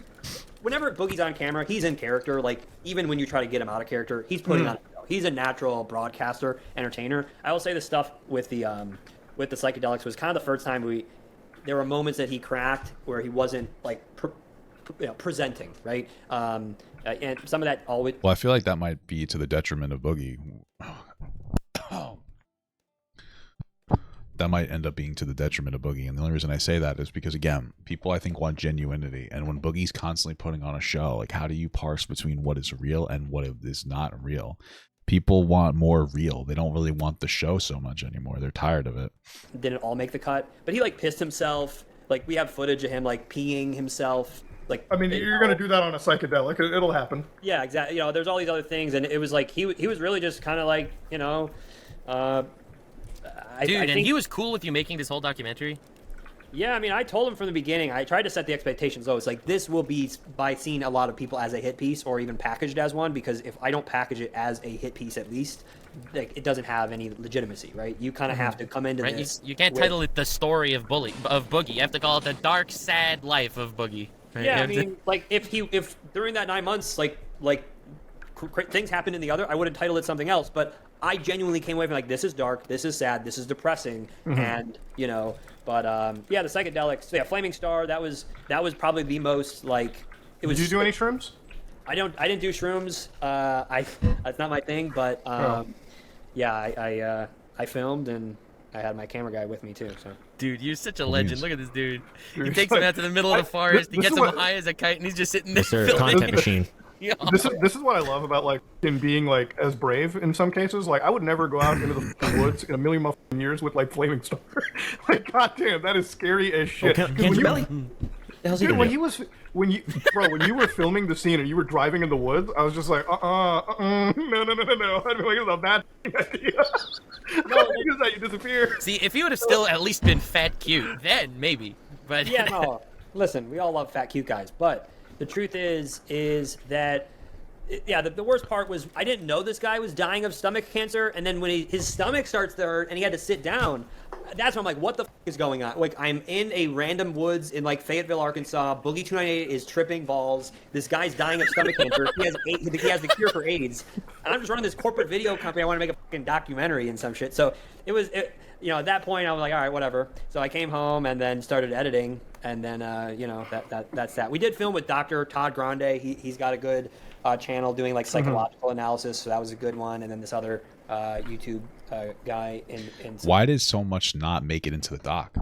Whenever Boogie's on camera, he's in character. Like, even when you try to get him out of character, he's putting on a show. He's a natural broadcaster, entertainer. I will say the stuff with the psychedelics was kind of the first time there were moments that he cracked where he wasn't, like, presenting, right? And some of that always... Well, I feel like that might be to the detriment of Boogie. That might end up being to the detriment of Boogie. And the only reason I say that is because, again, people I think want genuinity. And when Boogie's constantly putting on a show, like how do you parse between what is real and what is not real? People want more real. They don't really want the show so much anymore. They're tired of it. Didn't all make the cut. But he like pissed himself. Like we have footage of him like peeing himself. Like I mean, you're going to do that on a psychedelic. It'll happen. Yeah, exactly. There's all these other things. And it was like he was really just kind of like, I think he was cool with you making this whole documentary? Yeah, I mean, I told him from the beginning, I tried to set the expectations low. It's like, this will be, by seeing a lot of people, as a hit piece or even packaged as one, because if I don't package it as a hit piece at least, like, it doesn't have any legitimacy, right? You kind of have to come into this. You can't title it The Story of Boogie. You have to call it The Dark, Sad Life of Boogie. Right? Yeah, I mean, like, if during that 9 months, like things happened in the other, I would have titled it something else, but I genuinely came away from like, this is dark, this is sad, this is depressing, and but the psychedelics, Flaming Star, that was probably the most like it was. Did you do any shrooms? I didn't do shrooms. That's not my thing, but I filmed and I had my camera guy with me too. So. Dude, you're such a legend. Look at this dude. He takes him out to the middle of the forest. He gets him high as a kite, and he's just sitting there. Mr. Content Machine. Yeah. This is what I love about like in being like as brave in some cases. Like I would never go out into the woods in a million years with like Flaming Star. Like goddamn, that is scary as shit. Belly. The hell's he Dude, doing? when you were filming the scene and you were driving in the woods, I was just like, no. I'd be like, it's a bad idea. No, because that you disappear. See, if he would have still at least been fat cute, then maybe. But yeah, no. Listen, we all love fat cute guys, but the truth is that, the worst part was I didn't know this guy was dying of stomach cancer, and then when his stomach starts to hurt and he had to sit down, that's when I'm like, what the is going on? Like, I'm in a random woods in like Fayetteville, Arkansas. Boogie2988 is tripping balls. This guy's dying of stomach cancer. He has the cure for AIDS, and I'm just running this corporate video company. I want to make a fucking documentary and some shit. So at that point I was like, all right, whatever. So I came home and then started editing, and then that's that. We did film with Dr. Todd Grande. He's got a good channel doing like psychological analysis, so that was a good one. And then this other YouTube guy in Why did so much not make it into the doc?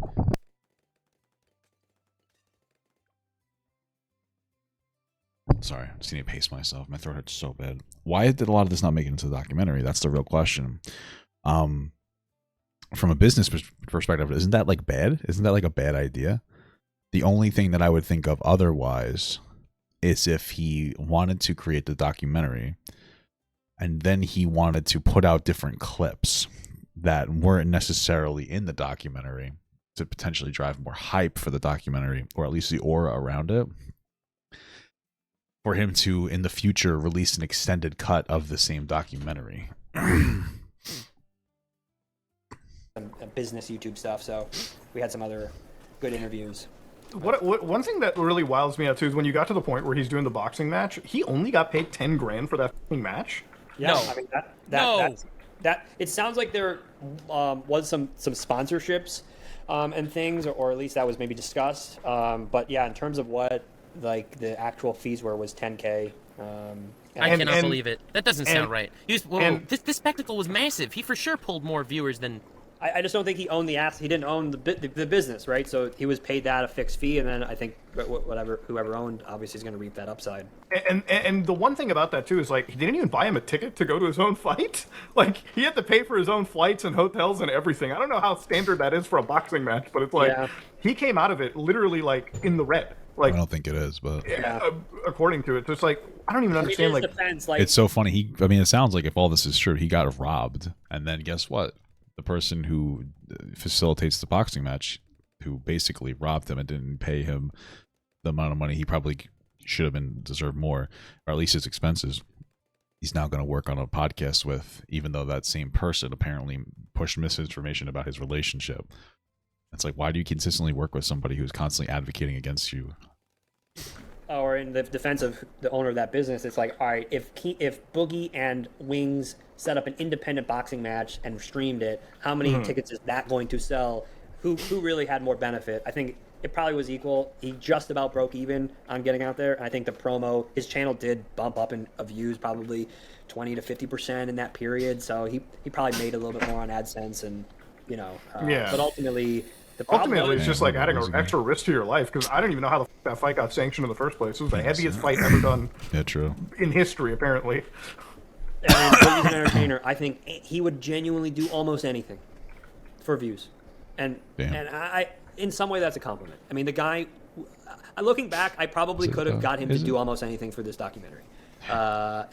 Sorry, I just need to pace myself. My throat hurts so bad. Why did a lot of this not make it into the documentary? That's the real question. From a business perspective, isn't that like bad? Isn't that like a bad idea? The only thing that I would think of otherwise is if he wanted to create the documentary and then he wanted to put out different clips that weren't necessarily in the documentary to potentially drive more hype for the documentary, or at least the aura around it, for him to in the future release an extended cut of the same documentary. Business YouTube stuff, so we had some other good interviews. What one thing that really wows me out too is when you got to the point where he's doing the boxing match, he only got paid $10,000 for that fucking match. Yeah, No. I mean No. that it sounds like there was some sponsorships and things, or at least that was maybe discussed. But yeah, in terms of what like the actual fees were was $10K. I cannot believe it. That doesn't sound right. This spectacle was massive. He for sure pulled more viewers than. I just don't think he owned the ass. He didn't own the business, right? So he was paid that a fixed fee, and then I think whoever owned obviously is going to reap that upside. And the one thing about that too is like he didn't even buy him a ticket to go to his own fight. Like he had to pay for his own flights and hotels and everything. I don't know how standard that is for a boxing match, but it's like he came out of it literally like in the red. Like I don't think it is, but according to it, so it's like I don't even understand. Like defense, it's so funny. It sounds like if all this is true, he got robbed, and then guess what? The person who facilitates the boxing match, who basically robbed him and didn't pay him the amount of money he probably should have been deserved more, or at least his expenses, he's now going to work on a podcast with, even though that same person apparently pushed misinformation about his relationship. It's like, why do you consistently work with somebody who's constantly advocating against you? Or in the defense of the owner of that business, it's like, all right, if Boogie and Wings set up an independent boxing match and streamed it, how many tickets is that going to sell? Who really had more benefit? I think it probably was equal. He just about broke even on getting out there. And I think the promo, his channel did bump up in views probably 20 to 50% in that period. So he probably made a little bit more on AdSense and, but ultimately... Ultimately, it's just like adding an extra risk to your life because I don't even know how that fight got sanctioned in the first place. It was the heaviest fight ever done in history, apparently. And Boogie's an entertainer. I think he would genuinely do almost anything for views. And I in some way, that's a compliment. I mean, the guy, looking back, I probably could have got him to do almost anything for this documentary. I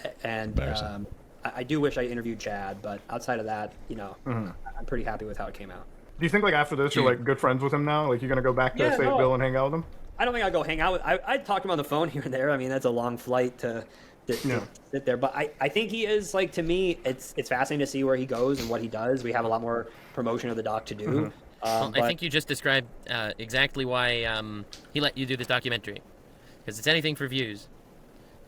do wish I interviewed Chad, but outside of that, I'm pretty happy with how it came out. Do you think like after this you're like good friends with him now? Like you're gonna go back to Fayetteville and hang out with him? I don't think I'll go hang out with. I'd talk to him on the phone here and there. I mean, that's a long flight to sit there. But I think he is like, to me, it's fascinating to see where he goes and what he does. We have a lot more promotion of the doc to do. I think you just described exactly why he let you do this documentary, because it's anything for views.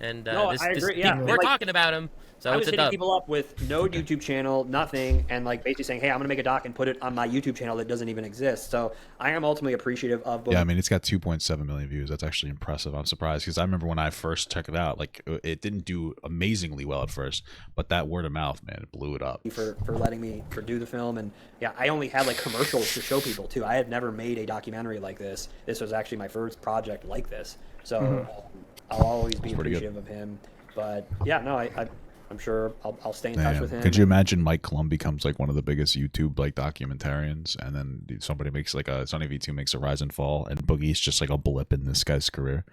And I agree. We're talking about him. So I was it's hitting people up with no YouTube channel, nothing, and like basically saying, "Hey, I'm gonna make a doc and put it on my YouTube channel that doesn't even exist." So I am ultimately appreciative of. Yeah, I mean, it's got 2.7 million views. That's actually impressive. I'm surprised because I remember when I first checked it out, like it didn't do amazingly well at first, but that word of mouth, man, it blew it up. For letting me do the film, and yeah, I only had like commercials to show people too. I had never made a documentary like this. This was actually my first project like this, so I'll always be appreciative of him. But yeah, no, I'm sure I'll stay in touch with him. Could you imagine Mike Clum becomes like one of the biggest YouTube like documentarians, and then somebody makes like a Sonny V2 makes a Rise and Fall, and Boogie's just like a blip in this guy's career?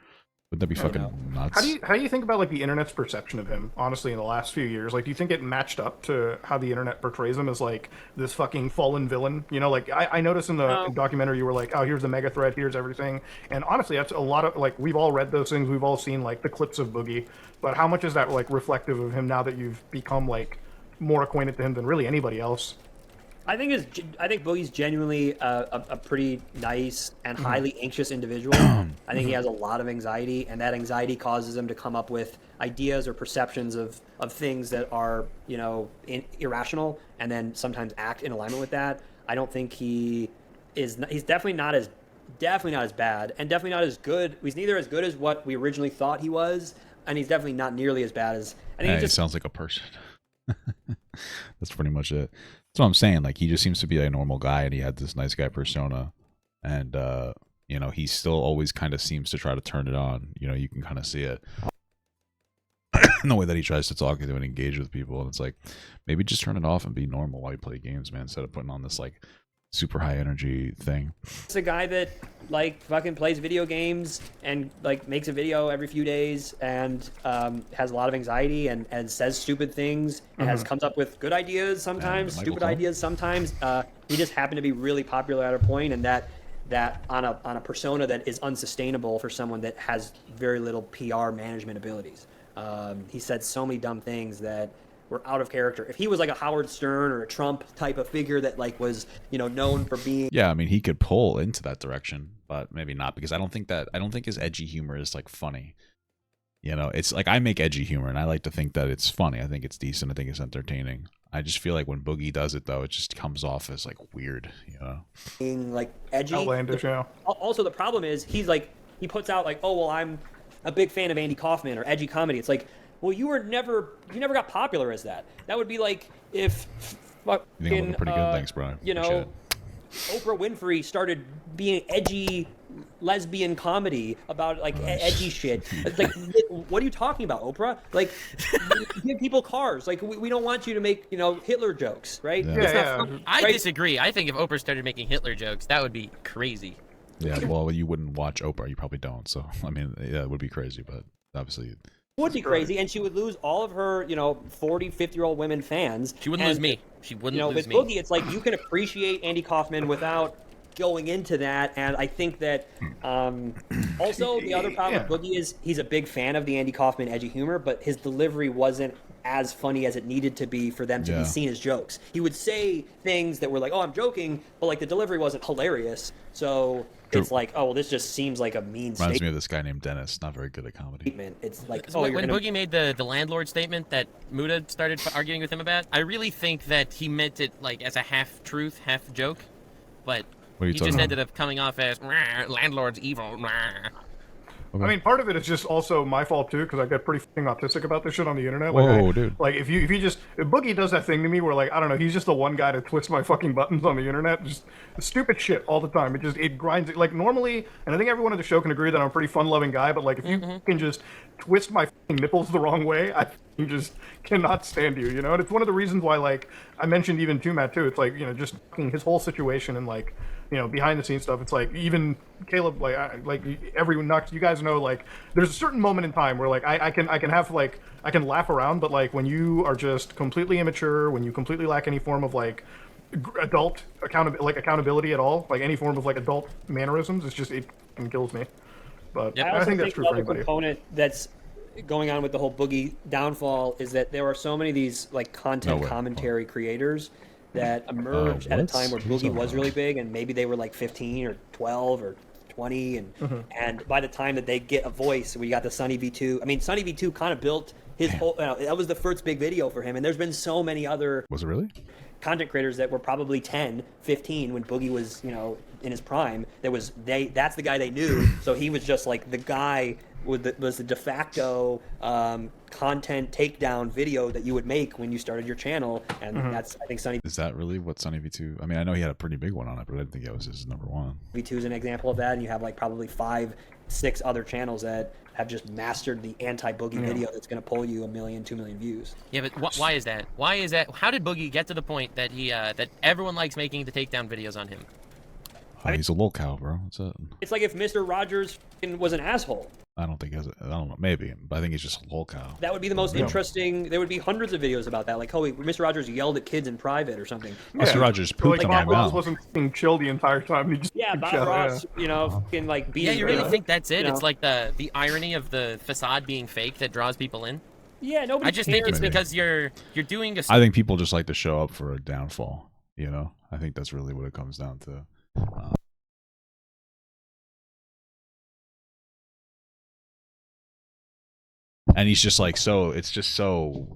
Wouldn't that be fucking nuts? How do you think about like the internet's perception of him? Honestly, in the last few years, like, do you think it matched up to how the internet portrays him as like this fucking fallen villain? You know, like I noticed in the documentary you were like, oh, here's the mega threat, here's everything, and honestly, that's a lot of like we've all read those things, we've all seen like the clips of Boogie, but how much is that like reflective of him now that you've become like more acquainted to him than really anybody else? I think Boogie's genuinely a pretty nice and highly anxious individual. I think he has a lot of anxiety, and that anxiety causes him to come up with ideas or perceptions of things that are, irrational, and then sometimes act in alignment with that. I don't think he's definitely not as bad, and definitely not as good. He's neither as good as what we originally thought he was, and he's definitely not nearly as bad as. I think he sounds like a person. That's pretty much it. That's what I'm saying. Like, he just seems to be a normal guy, and he had this nice guy persona, and he still always kind of seems to try to turn it on. You can kind of see it in the way that he tries to talk to and engage with people. And it's like, maybe just turn it off and be normal while you play games, man, instead of putting on this like super high energy thing. It's a guy that like fucking plays video games and like makes a video every few days and has a lot of anxiety and says stupid things and comes up with good ideas sometimes, stupid ideas sometimes. He just happened to be really popular at a point, and that on a persona that is unsustainable for someone that has very little PR management abilities. He said so many dumb things that were out of character. If he was like a Howard Stern or a Trump type of figure that like was known for being, I mean, he could pull into that direction, but maybe not, because I don't think his edgy humor is like funny. You know, it's like I make edgy humor, and I like to think that it's funny. I think it's decent. I think it's entertaining. I just feel like when Boogie does it, though, it just comes off as like weird, you know, being like edgy, outlandish. Yeah. Also, the problem is he puts out like, oh well, I'm a big fan of Andy Kaufman or edgy comedy. It's like, well, you never got popular as that. That would be like if you think I'm looking pretty good, thanks, bro. You know, Oprah Winfrey started being edgy lesbian comedy about like edgy shit. It's like, what are you talking about, Oprah? Like, give people cars. Like, we don't want you to make, you know, Hitler jokes, right? Yeah. I disagree. I think if Oprah started making Hitler jokes, that would be crazy. Yeah, well, you wouldn't watch Oprah. You probably don't. So, I mean, yeah, it would be crazy, but obviously... would be crazy, and she would lose all of her, you know, 40, 50-year-old women fans. She wouldn't lose me. She wouldn't lose me. With Boogie, it's like you can appreciate Andy Kaufman without going into that, and I think that also the other problem with Boogie is he's a big fan of the Andy Kaufman edgy humor, but his delivery wasn't as funny as it needed to be for them to be seen as jokes. He would say things that were like, oh, I'm joking, but like the delivery wasn't hilarious, so... It's like, oh, well, this just seems like a mean statement. Reminds me of this guy named Dennis, not very good at comedy. It's like, when Boogie made the landlord statement that Muda started arguing with him about, I really think that he meant it like as a half-truth, half-joke, but he just ended up coming off as, landlord's evil. Okay. I mean, part of it is just also my fault too, because I get pretty fucking autistic about this shit on the internet. Whoa, dude! Like, if Boogie does that thing to me where, like, I don't know, he's just the one guy to twist my fucking buttons on the internet, just stupid shit all the time. It grinds it. Like, normally, and I think everyone at the show can agree that I'm a pretty fun-loving guy, but like, if you can just twist my fucking nipples the wrong way, I just cannot stand you. You know, and it's one of the reasons why, like, I mentioned even to Matt too. It's like, you know, just his whole situation and like, you know, behind the scenes stuff. It's like, even Caleb, like everyone, you guys know, like, there's a certain moment in time where like I can have like, I can laugh around, but like when you are just completely immature, when you completely lack any form of like adult accountability at all, like any form of like adult mannerisms, it kills me. But I think that's true for anybody. Component that's going on with the whole Boogie downfall is that there are so many of these like content commentary creators that emerged at a time where Boogie was really big, and maybe they were like 15 or 12 or 20, and by the time that they get a voice, we got the Sunny V2. I mean, Sunny V2 kind of built his whole. That was the first big video for him, and there's been so many other. Was it really? Content creators that were probably 10, 15 when Boogie was, you know, in his prime. That's the guy they knew. So he was just like the guy was the de facto content takedown video that you would make when you started your channel, and that's, I think, Sunny. Is that really what Sunny V2? I mean, I know he had a pretty big one on it, but I didn't think that was his number one. V2 is an example of that, and you have like probably 5, 6 other channels that have just mastered the anti-Boogie video that's going to pull you 1 million, 2 million views. Yeah, but why is that? Why is that? How did Boogie get to the point that he that everyone likes making the takedown videos on him? He's a lol cow, bro. That's it. It's like if Mr. Rogers was an asshole. I don't know, maybe, but I think he's just a lol cow. That would be the most interesting. There would be hundreds of videos about that, like, oh, Mr. Rogers yelled at kids in private or something. Mr. Rogers pooped on my mouth. Bob Ross wasn't being chill the entire time. He just Bob Ross, you know, fucking like being. Yeah, you really think that's it? It's like the irony of the facade being fake that draws people in. Yeah, nobody. I just think it's because you're doing a. I think people just like to show up for a downfall. You know, I think that's really what it comes down to. And he's just like, it's just so,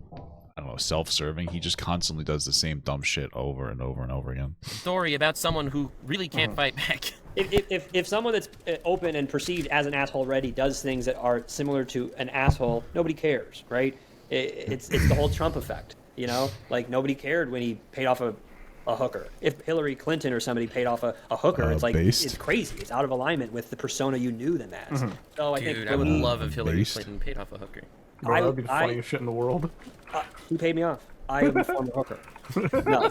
I don't know, self-serving. He just constantly does the same dumb shit over and over and over again. Story about someone who really can't fight back. If someone that's open and perceived as an asshole already does things that are similar to an asshole, nobody cares, right? It's the whole Trump effect, you know? Like, nobody cared when he paid off a hooker. If Hillary Clinton or somebody paid off a hooker, it's like, it's crazy. It's out of alignment with the persona you knew them as. So I think I would love if Hillary Clinton paid off a hooker. Bro, that would be the funniest shit in the world. He paid me off. I am a former hooker.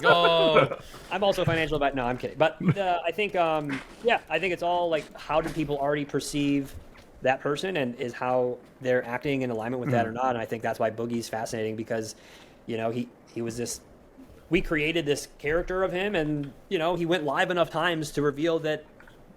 No. I'm also financial about. No, I'm kidding. But I think, I think it's all like, how do people already perceive that person, and is how they're acting in alignment with that or not? And I think that's why Boogie's fascinating, because, you know, he was this. We created this character of him, and, you know, he went live enough times to reveal that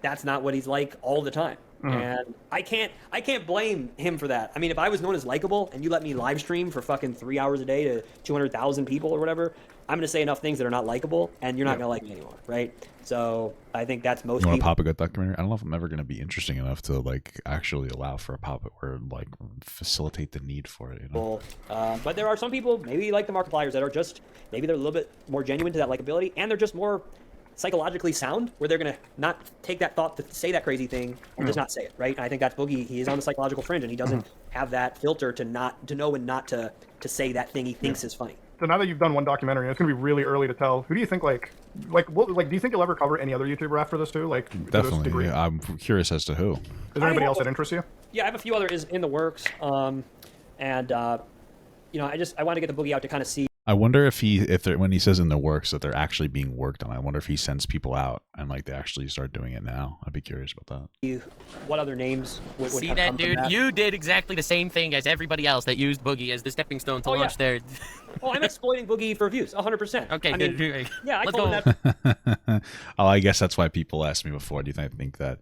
that's not what he's like all the time. And I can't blame him for that. I mean, if I was known as likable and you let me live stream for fucking 3 hours a day to 200,000 people or whatever, I'm going to say enough things that are not likable, and you're not going to like me anymore, right? So I think that's most You want a people. Papa Gut documentary? I don't know if I'm ever going to be interesting enough to like actually allow for a Papa or like facilitate the need for it. You know? But there are some people, maybe like the Markipliers, that are just, maybe they're a little bit more genuine to that likability, and they're just more psychologically sound, where they're going to not take that thought to say that crazy thing and just not say it, right? And I think that's Boogie. He is on the psychological fringe, and he doesn't have that filter to know when not to say that thing he thinks is funny. So now that you've done one documentary, it's going to be really early to tell. Who do you think, do you think you'll ever cover any other YouTuber after this too? Like, definitely. Yeah, I'm curious as to who. Is there anybody else that interests you? Yeah, I have a few others in the works, and I want to get the Boogie out to kind of see. I wonder if when he says in the works that they're actually being worked on, I wonder if he sends people out and like they actually start doing it now. I'd be curious about that. What other names would See have that, come from dude? that? You did exactly the same thing as everybody else that used Boogie as the stepping stone to launch their. Oh, I'm exploiting Boogie for views, 100%. Okay, good. Yeah, I Let's told go. him that. Oh, I guess that's why people asked me before. Do you think that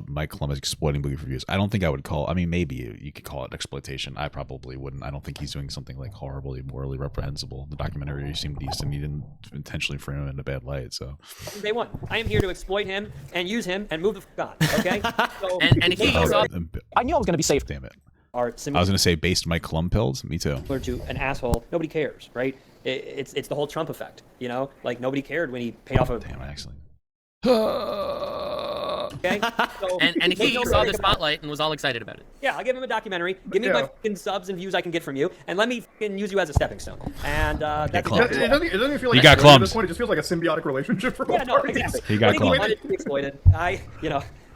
Mike Clum is exploiting Boogie for views? I don't think I would call. I mean, maybe you could call it exploitation. I probably wouldn't. I don't think he's doing something like horribly morally reprehensible. The documentary seemed decent. He didn't intentionally frame him in a bad light. So Day one, I am here to exploit him and use him and move the fuck on. Okay. So, and he goes up. I knew I was going to be safe. Damn it. Are I was similar gonna say based Mike Clum pills. Me too. to an asshole. Nobody cares, right? It's the whole Trump effect, you know? Like nobody cared when he paid off a. Damn, I actually. Okay. So, And he no saw mistake the about it. spotlight and was all excited about it. Yeah, I'll give him a documentary. Give me my fucking subs and views I can get from you, and let me fucking use you as a stepping stone. And that's Clum. It doesn't even feel like You got at clumped. this point. It just feels like a symbiotic relationship for both yeah, no, parties. exactly. He got When clumped. wanted to be exploited.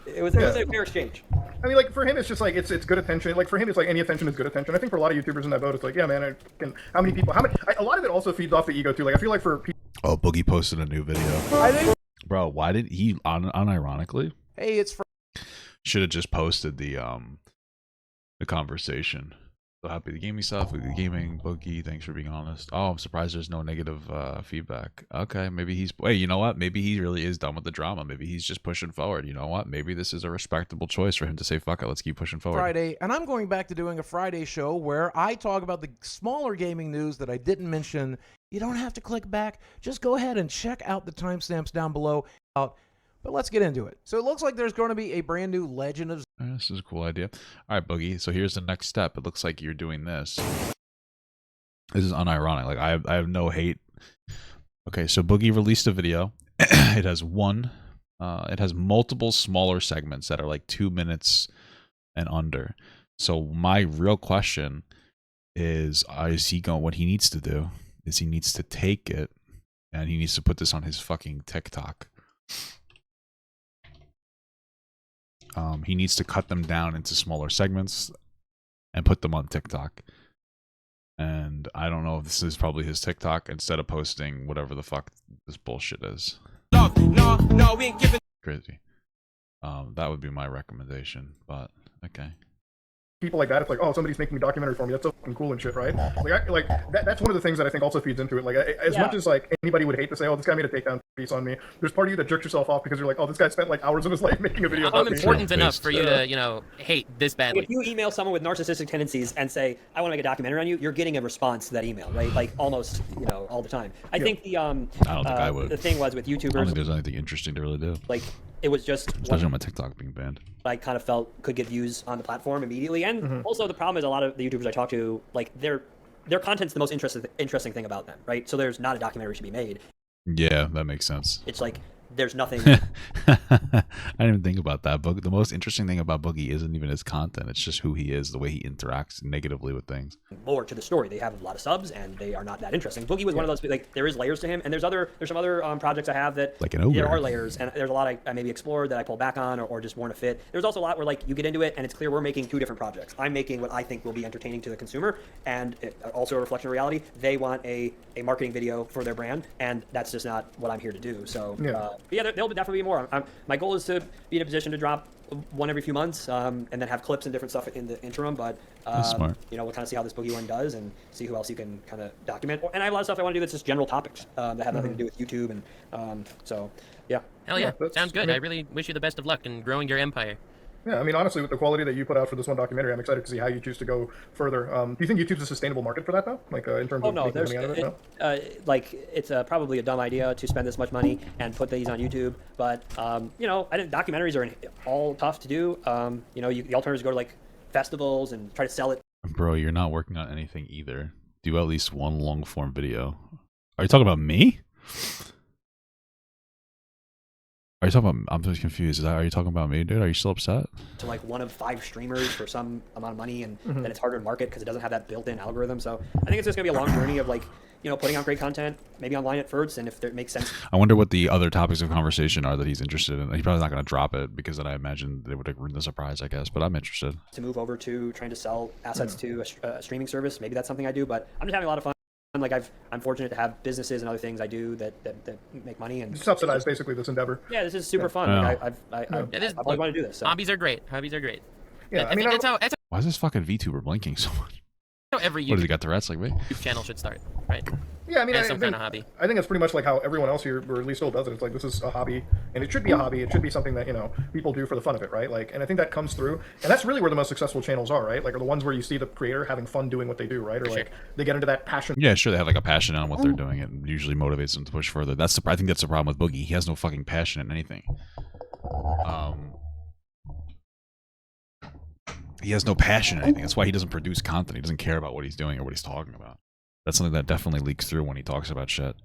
It was a fair exchange. I mean, like for him, it's just like it's good attention. Like for him, it's like any attention is good attention. I think for a lot of YouTubers in that boat, it's like, yeah, man, how many people? A lot of it also feeds off the ego too. Like I feel like for people. Oh, Boogie posted a new video. Bro, why did he unironically? Hey, it's Should have just posted the conversation. So happy to gaming stuff. With the gaming, Boogie, thanks for being honest. Oh, I'm surprised there's no negative feedback. Okay, maybe you know what? Maybe he really is done with the drama. Maybe he's just pushing forward. You know what? Maybe this is a respectable choice for him to say, fuck it, let's keep pushing forward. Friday, and I'm going back to doing a Friday show where I talk about the smaller gaming news that I didn't mention. You don't have to click back. Just go ahead and check out the timestamps down below. But let's get into it. So it looks like there's going to be a brand new Legend of... This is a cool idea. All right, Boogie. So here's the next step. It looks like you're doing this. This is unironic. Like I have no hate. Okay, so Boogie released a video. It has multiple smaller segments that are like 2 minutes and under. So my real question is he going? What he needs to do is he needs to take it and he needs to put this on his fucking TikTok. He needs to cut them down into smaller segments and put them on TikTok. And I don't know if this is probably his TikTok instead of posting whatever the fuck this bullshit is. No, we ain't giving. Crazy. That would be my recommendation, but okay. People like that, it's like, oh, somebody's making a documentary for me. That's so fucking cool and shit, right? That's one of the things that I think also feeds into it. Like, as much as like anybody would hate to say, oh, this guy made a takedown piece on me, there's part of you that jerks yourself off because you're like, oh, this guy spent like hours of his life making a video about I'm me. important enough for you to, hate this badly. If you email someone with narcissistic tendencies and say, I want to make a documentary on you, you're getting a response to that email, right? Like almost, all the time. I think the I don't think I would. The thing was with I don't YouTubers, think there's anything interesting to really do. like it was just Especially on my TikTok being banned. I kind of felt could get views on the platform immediately. And also the problem is a lot of the YouTubers I talk to, like their content's the most interesting thing about them, right? So there's not a documentary should be made. Yeah, that makes sense. It's like there's nothing. I didn't even think about that. But the most interesting thing about Boogie isn't even his content. It's just who he is, the way he interacts negatively with things. More to the story. They have a lot of subs, and they are not that interesting. Boogie was one of those, like, there is layers to him, and there's some other projects I have that Like an ogre. there are layers, and there's a lot I maybe explored that I pull back on or just weren't a fit. There's also a lot where, like, you get into it, and it's clear we're making two different projects. I'm making what I think will be entertaining to the consumer, and also a reflection of reality. They want a marketing video for their brand, and that's just not what I'm here to do. So, there'll definitely be more. My goal is to be in a position to drop one every few months, and then have clips and different stuff in the interim. But That's smart. we'll kind of see how this Boogie one does and see who else you can kind of document. And I have a lot of stuff I want to do that's just general topics that have nothing to do with YouTube. And so, yeah. Hell yeah, that's- sounds good. I mean- I really wish you the best of luck in growing your empire. Yeah, I mean, honestly, with the quality that you put out for this one documentary, I'm excited to see how you choose to go further. Do you think YouTube's a sustainable market for that, though? Like, in terms of making money out of it? No? Like, it's probably a dumb idea to spend this much money and put these on YouTube. But, you know, I think documentaries are all tough to do. You know, the alternatives go to, like, festivals and try to sell it. Bro, you're not working on anything either. Do at least one long-form video. Are you talking about me? Are you talking about? I'm just confused. Are you talking about me, dude? Are you still upset? To like one of 5 streamers for some amount of money, and then it's harder to market because it doesn't have that built-in algorithm. So I think it's just gonna be a long journey of like, you know, putting out great content, maybe online at first, and if it makes sense. I wonder what the other topics of conversation are that he's interested in. He's probably not gonna drop it because then I imagine they would have ruined the surprise, I guess. But I'm interested to move over to trying to sell assets to a streaming service. Maybe that's something I do, but I'm just having a lot of fun. Like I'm fortunate to have businesses and other things I do that make money and subsidize basically this endeavor. Yeah, this is super fun. Yeah. Like I've always wanted to do this. So. Hobbies are great. Hobbies are great. Yeah, I mean, that's how why is this fucking VTuber blinking so much? Every What, has he got Tourette's like me? YouTube channel should start, right? Yeah, I mean, As some kind of hobby. I think it's pretty much like how everyone else here, or at least still does it. It's like, this is a hobby, and it should be a hobby. It should be something that, you know, people do for the fun of it, right? Like, and I think that comes through, and that's really where the most successful channels are, right? Like, are the ones where you see the creator having fun doing what they do, right? Or like, they get into that passion. Yeah, sure, they have like a passion on what they're doing. It usually motivates them to push further. I think that's the problem with Boogie. He has no fucking passion in anything. He has no passion in anything. That's why he doesn't produce content. He doesn't care about what he's doing or what he's talking about. That's something that definitely leaks through when he talks about shit.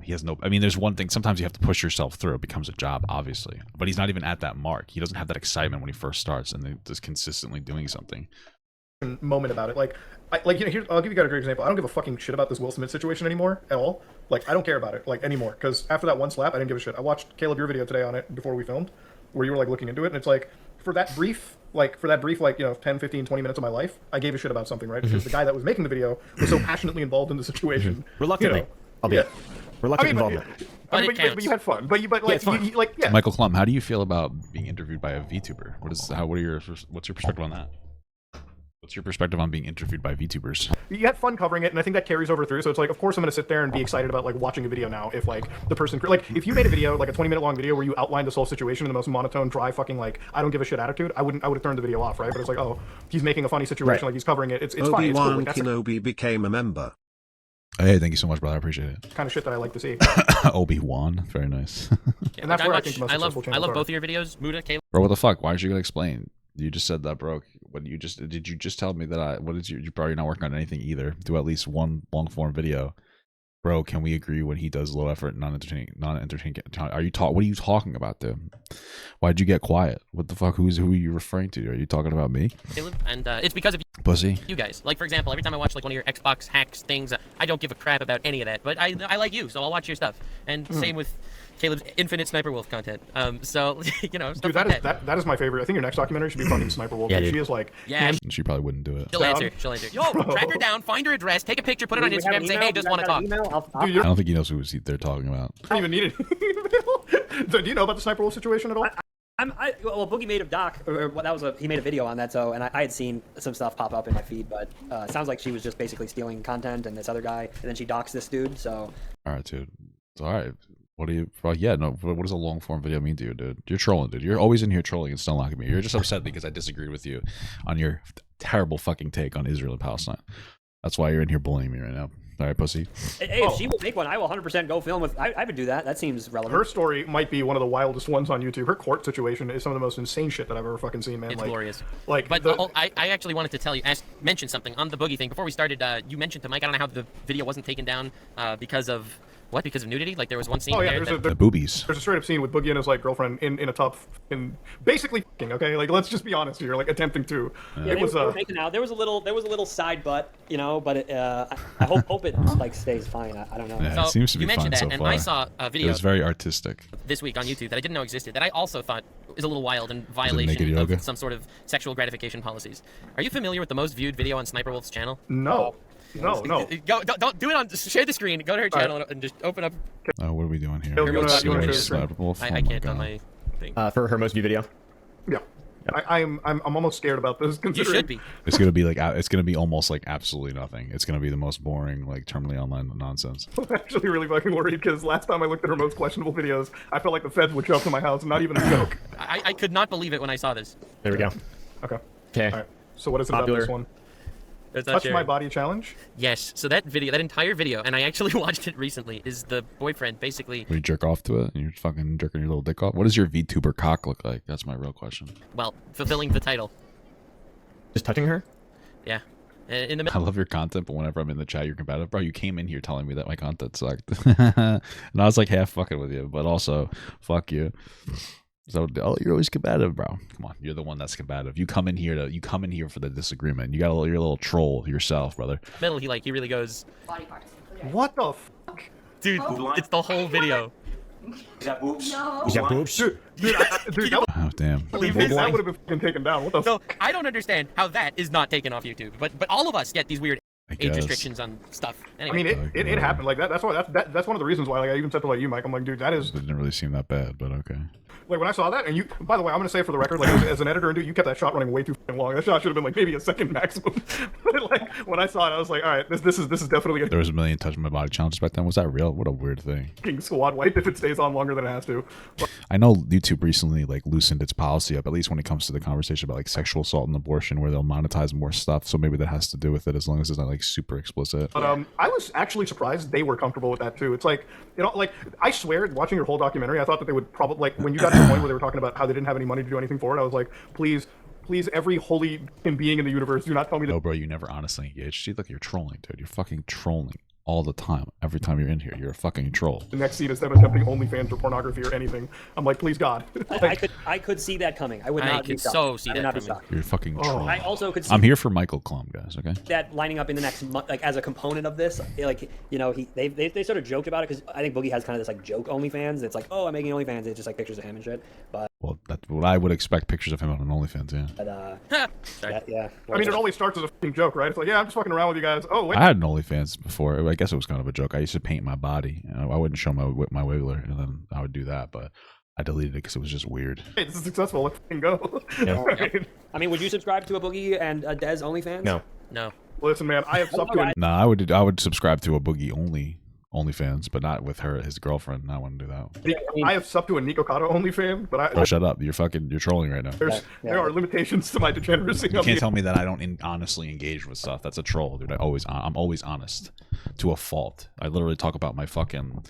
He has no. I mean, there's one thing. Sometimes you have to push yourself through. It becomes a job, obviously. But he's not even at that mark. He doesn't have that excitement when he first starts, and then just consistently doing something. Moment about it, like you know, I'll give you guys a great example. I don't give a fucking shit about this Will Smith situation anymore at all. Like, I don't care about it like anymore, because after that one slap, I didn't give a shit. I watched Caleb your video today on it before we filmed, where you were like looking into it, and it's like for that brief like you know 10, 15, 20 minutes of my life, I gave a shit about something, right? Because the guy that was making the video was so passionately involved in the situation. Reluctantly, you know? I'll be reluctant involvement. But you had fun. But yeah. Michael Clum, how do you feel about being interviewed by a VTuber? What's your perspective on that? What's your perspective on being interviewed by VTubers? You had fun covering it, and I think that carries over through. So it's like, of course, I'm going to sit there and be excited about like watching a video now. If like the person, like, if you made a video, like a 20-minute long video where you outlined this whole situation in the most monotone, dry, fucking like I don't give a shit attitude, I would have turned the video off, right? But it's like, oh, he's making a funny situation, like he's covering it. It's fine. It's cool. Obi-Wan Like, Kenobi became a member. Hey, thank you so much, brother. I appreciate it. Kind of shit that I like to see. Obi-Wan, very nice. And that's where I think the most successful channels I love are. both of your videos, Muda, Caleb. Bro, what the fuck? Why aren't you gonna explain? You just said that, bro. Did you just tell me that you're probably not working on anything either? Do at least one long form video. Bro, can we agree when he does low effort, non-entertaining? What are you talking about, dude? Why'd you get quiet? What the fuck? Who are you referring to? Are you talking about me? Caleb, and it's because of Pussy. you guys. Like, for example, every time I watch like one of your Xbox hacks things, I don't give a crap about any of that. But I like you, so I'll watch your stuff. And same with Caleb's infinite Sniper Wolf content. So you know, stuff Dude, like that is my favorite. I think your next documentary should be fucking Sniper Wolf. Yeah, She dude. is like, She probably wouldn't do it. She'll answer. Yo, track her down, find her address, take a picture, put it on Instagram, and say, hey, just want to talk. dude, I don't think he knows who they're talking about. I don't even need it. So, do you know about the Sniper Wolf situation at all? Well, Boogie made a doc, he made a video on that, so, and I had seen some stuff pop up in my feed, but it sounds like she was just basically stealing content, and this other guy, and then she doxed this dude, so. All right, dude. It's all right. What do you? Well, yeah, no. What does a long form video mean to you, dude? You're trolling, dude. You're always in here trolling and still knocking me. You're just upset because I disagreed with you on your terrible fucking take on Israel and Palestine. That's why you're in here bullying me right now. All right, pussy. Hey, if she will make one, I will 100% go film with. I would do that. That seems relevant. Her story might be one of the wildest ones on YouTube. Her court situation is some of the most insane shit that I've ever fucking seen, man. It's like, glorious. Like, but I actually wanted to tell you, mention something on the Boogie thing before we started. You mentioned to Mike, I don't know how the video wasn't taken down because of. What? Because of nudity? Like there was one scene. Oh yeah, the boobies. There's a straight up scene with Boogie and his like girlfriend in a tub, in basically fucking, okay. Like let's just be honest here, like attempting to. Yeah, it was they were making out. There was a little side butt, you know, but I hope it like stays fine. I don't know. Yeah, So it seems to be you mentioned fine that, so and far. I saw a video. It was very artistic. This week on YouTube that I didn't know existed that I also thought is a little wild and naked violation yoga? of some sort of sexual gratification policies. Are you familiar with the most viewed video on Sniper Wolf's channel? No. No. Go, don't do it on. Share the screen. Go to her channel and just open up. Oh, what are we doing here? You wanna Let's share see the Sniper Wolf. I Oh my can't God. on my thing. For her most viewed video. Yeah. I'm almost scared about this. You should be. It's gonna be like it's gonna be almost like absolutely nothing. It's gonna be the most boring, like terminally online nonsense. I'm actually really fucking worried because last time I looked at her most questionable videos, I felt like the feds would show up to my house. Not even a joke. I could not believe it when I saw this. There we go. Okay. Okay. All right. So what is it Popular. about this one? That's not Touch sharing. my body challenge. Yes. So that entire video, and I actually watched it recently, is the boyfriend basically. When you jerk off to it and you're fucking jerking your little dick off. What does your VTuber cock look like? That's my real question. Well, fulfilling the title. Just touching her? Yeah. In the I love your content, but whenever I'm in the chat, you're combative. Bro, you came in here telling me that my content sucked. And I was like half fucking with you, but also, fuck you. So, you're always combative, bro. Come on, you're the one that's combative. You come in here for the disagreement. You got your little troll yourself, brother. middle, he really goes, What the fuck? dude, it's the whole video. Is that boobs? Dude, that Oh, damn. would have been fucking taken down. What the So fuck? I don't understand how that is not taken off YouTube, but all of us get these weird I age guess. restrictions on stuff. I Anyway, mean, it happened like that. That's why that's one of the reasons why, like, I even said to like you, Mike. I'm like, dude, that is It didn't really seem that bad, but okay. like when I saw that. And you, by the way, I'm gonna say for the record, like as an editor, and dude, you kept that shot running way too fucking long. That shot should have been like maybe a second maximum. But like when I saw it, I was like, all right, this is definitely a There was a million touch my body challenges back then. Was that real? What a weird thing. fucking squad wipe if it stays on longer than it has to. But, I know YouTube recently like loosened its policy up, at least when it comes to the conversation about like sexual assault and abortion, where they'll monetize more stuff. So maybe that has to do with it, as long as it's not like super explicit. I was actually surprised they were comfortable with that too. It's like, you know, like I swear, watching your whole documentary, I thought that they would probably like when you got to the point where they were talking about how they didn't have any money to do anything for it. I was like, please, every holy being in the universe, do not tell me that. No, bro, you never honestly engaged. See, look, you're trolling, dude. You're fucking trolling all the time. Every time you're in here, you're a fucking troll. The next scene is them attempting OnlyFans or pornography or anything. I'm like, please God. I could see that coming. I would I not be could shocked. so see I would that not be coming. shocked. You're a fucking troll. I also could see I'm here for Michael Clum, guys. Okay. that lining up in the next month, like as a component of this. Like, you know, they sort of joked about it because I think Boogie has kind of this like joke OnlyFans. It's like, oh, I'm making OnlyFans. It's just like pictures of him and shit. But Well, that's what I would expect pictures of him on an OnlyFans. Yeah. Sorry. yeah. I mean, it always starts as a fucking joke, right? It's like, yeah, I'm just fucking around with you guys. Oh, wait. I had an OnlyFans before. I guess it was kind of a joke. I used to paint my body. I wouldn't show my wiggler, and then I would do that. But I deleted it because it was just weird. Hey, this is successful. Let's fucking go. Yeah. Right? I mean, would you subscribe to a Boogie and a Dez OnlyFans? No. Listen, man, I have subbed to an Nah, I would subscribe to a Boogie OnlyFans, but not with his girlfriend. I wouldn't do that. I have subbed to a Nico Cotto OnlyFan, but Bro, shut up. You're trolling right now. there are limitations to my degeneracy. You can't tell me that I don't honestly engage with stuff. That's a troll, dude. I'm always honest to a fault. I literally talk about my fucking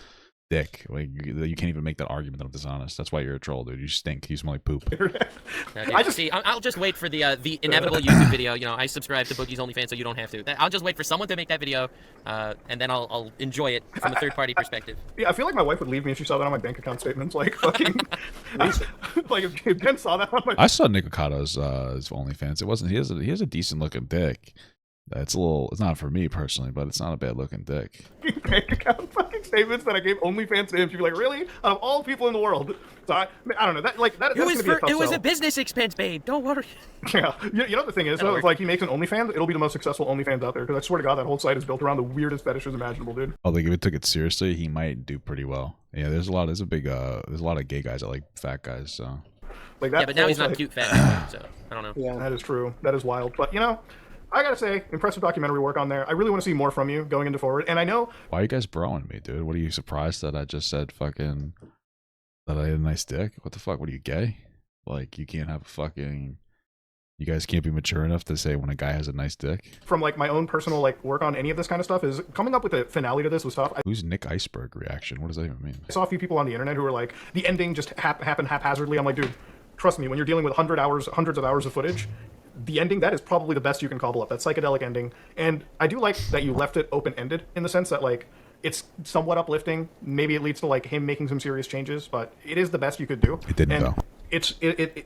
dick. Like you can't even make that argument that I'm dishonest. That's why you're a troll, dude. You stink. You smell like poop. I'll just wait for the inevitable YouTube video. You know, I subscribe to Boogie's OnlyFans, so you don't have to. I'll just wait for someone to make that video, and then I'll enjoy it from a third-party perspective. Yeah, I feel like my wife would leave me if she saw that on my bank account statements. Like fucking, like if Jen saw that on my. I saw Nick Okada's his OnlyFans. It wasn't. He has a decent looking dick. It's not for me personally, but it's not a bad looking dick. Bank account fucking statements that I gave OnlyFans to him. She'd be like, really? Out of all people in the world. So I don't know. That's gonna be a tough It was sell. a business expense, babe. Don't worry. Yeah. You know the thing is, though, if like he makes an OnlyFans, it'll be the most successful OnlyFans out there. Because I swear to God, that whole site is built around the weirdest fetishes imaginable, dude. Oh, like if it took it seriously, he might do pretty well. Yeah, there's a lot of gay guys that like fat guys. So. Like that. Yeah, but now he's not cute fat, so I don't know. Yeah. That is true. That is wild. But you know, I gotta say, impressive documentary work on there. I really want to see more from you going into forward. And I know. Why are you guys broing me, dude? What are you surprised that I just said fucking that I had a nice dick? What the fuck? What are you, gay? Like you can't have a fucking. You guys can't be mature enough to say when a guy has a nice dick. From like my own personal like work on any of this kind of stuff is coming up with a finale to this was tough. Who's Nick Iceberg reaction? What does that even mean? I saw a few people on the internet who were like, the ending just happened haphazardly. I'm like, dude, trust me, when you're dealing with hundreds of hours of footage, the ending, that is probably the best you can cobble up, that psychedelic ending. And I do like that you left it open-ended in the sense that like it's somewhat uplifting. Maybe it leads to like him making some serious changes, but it is the best you could do. It didn't though.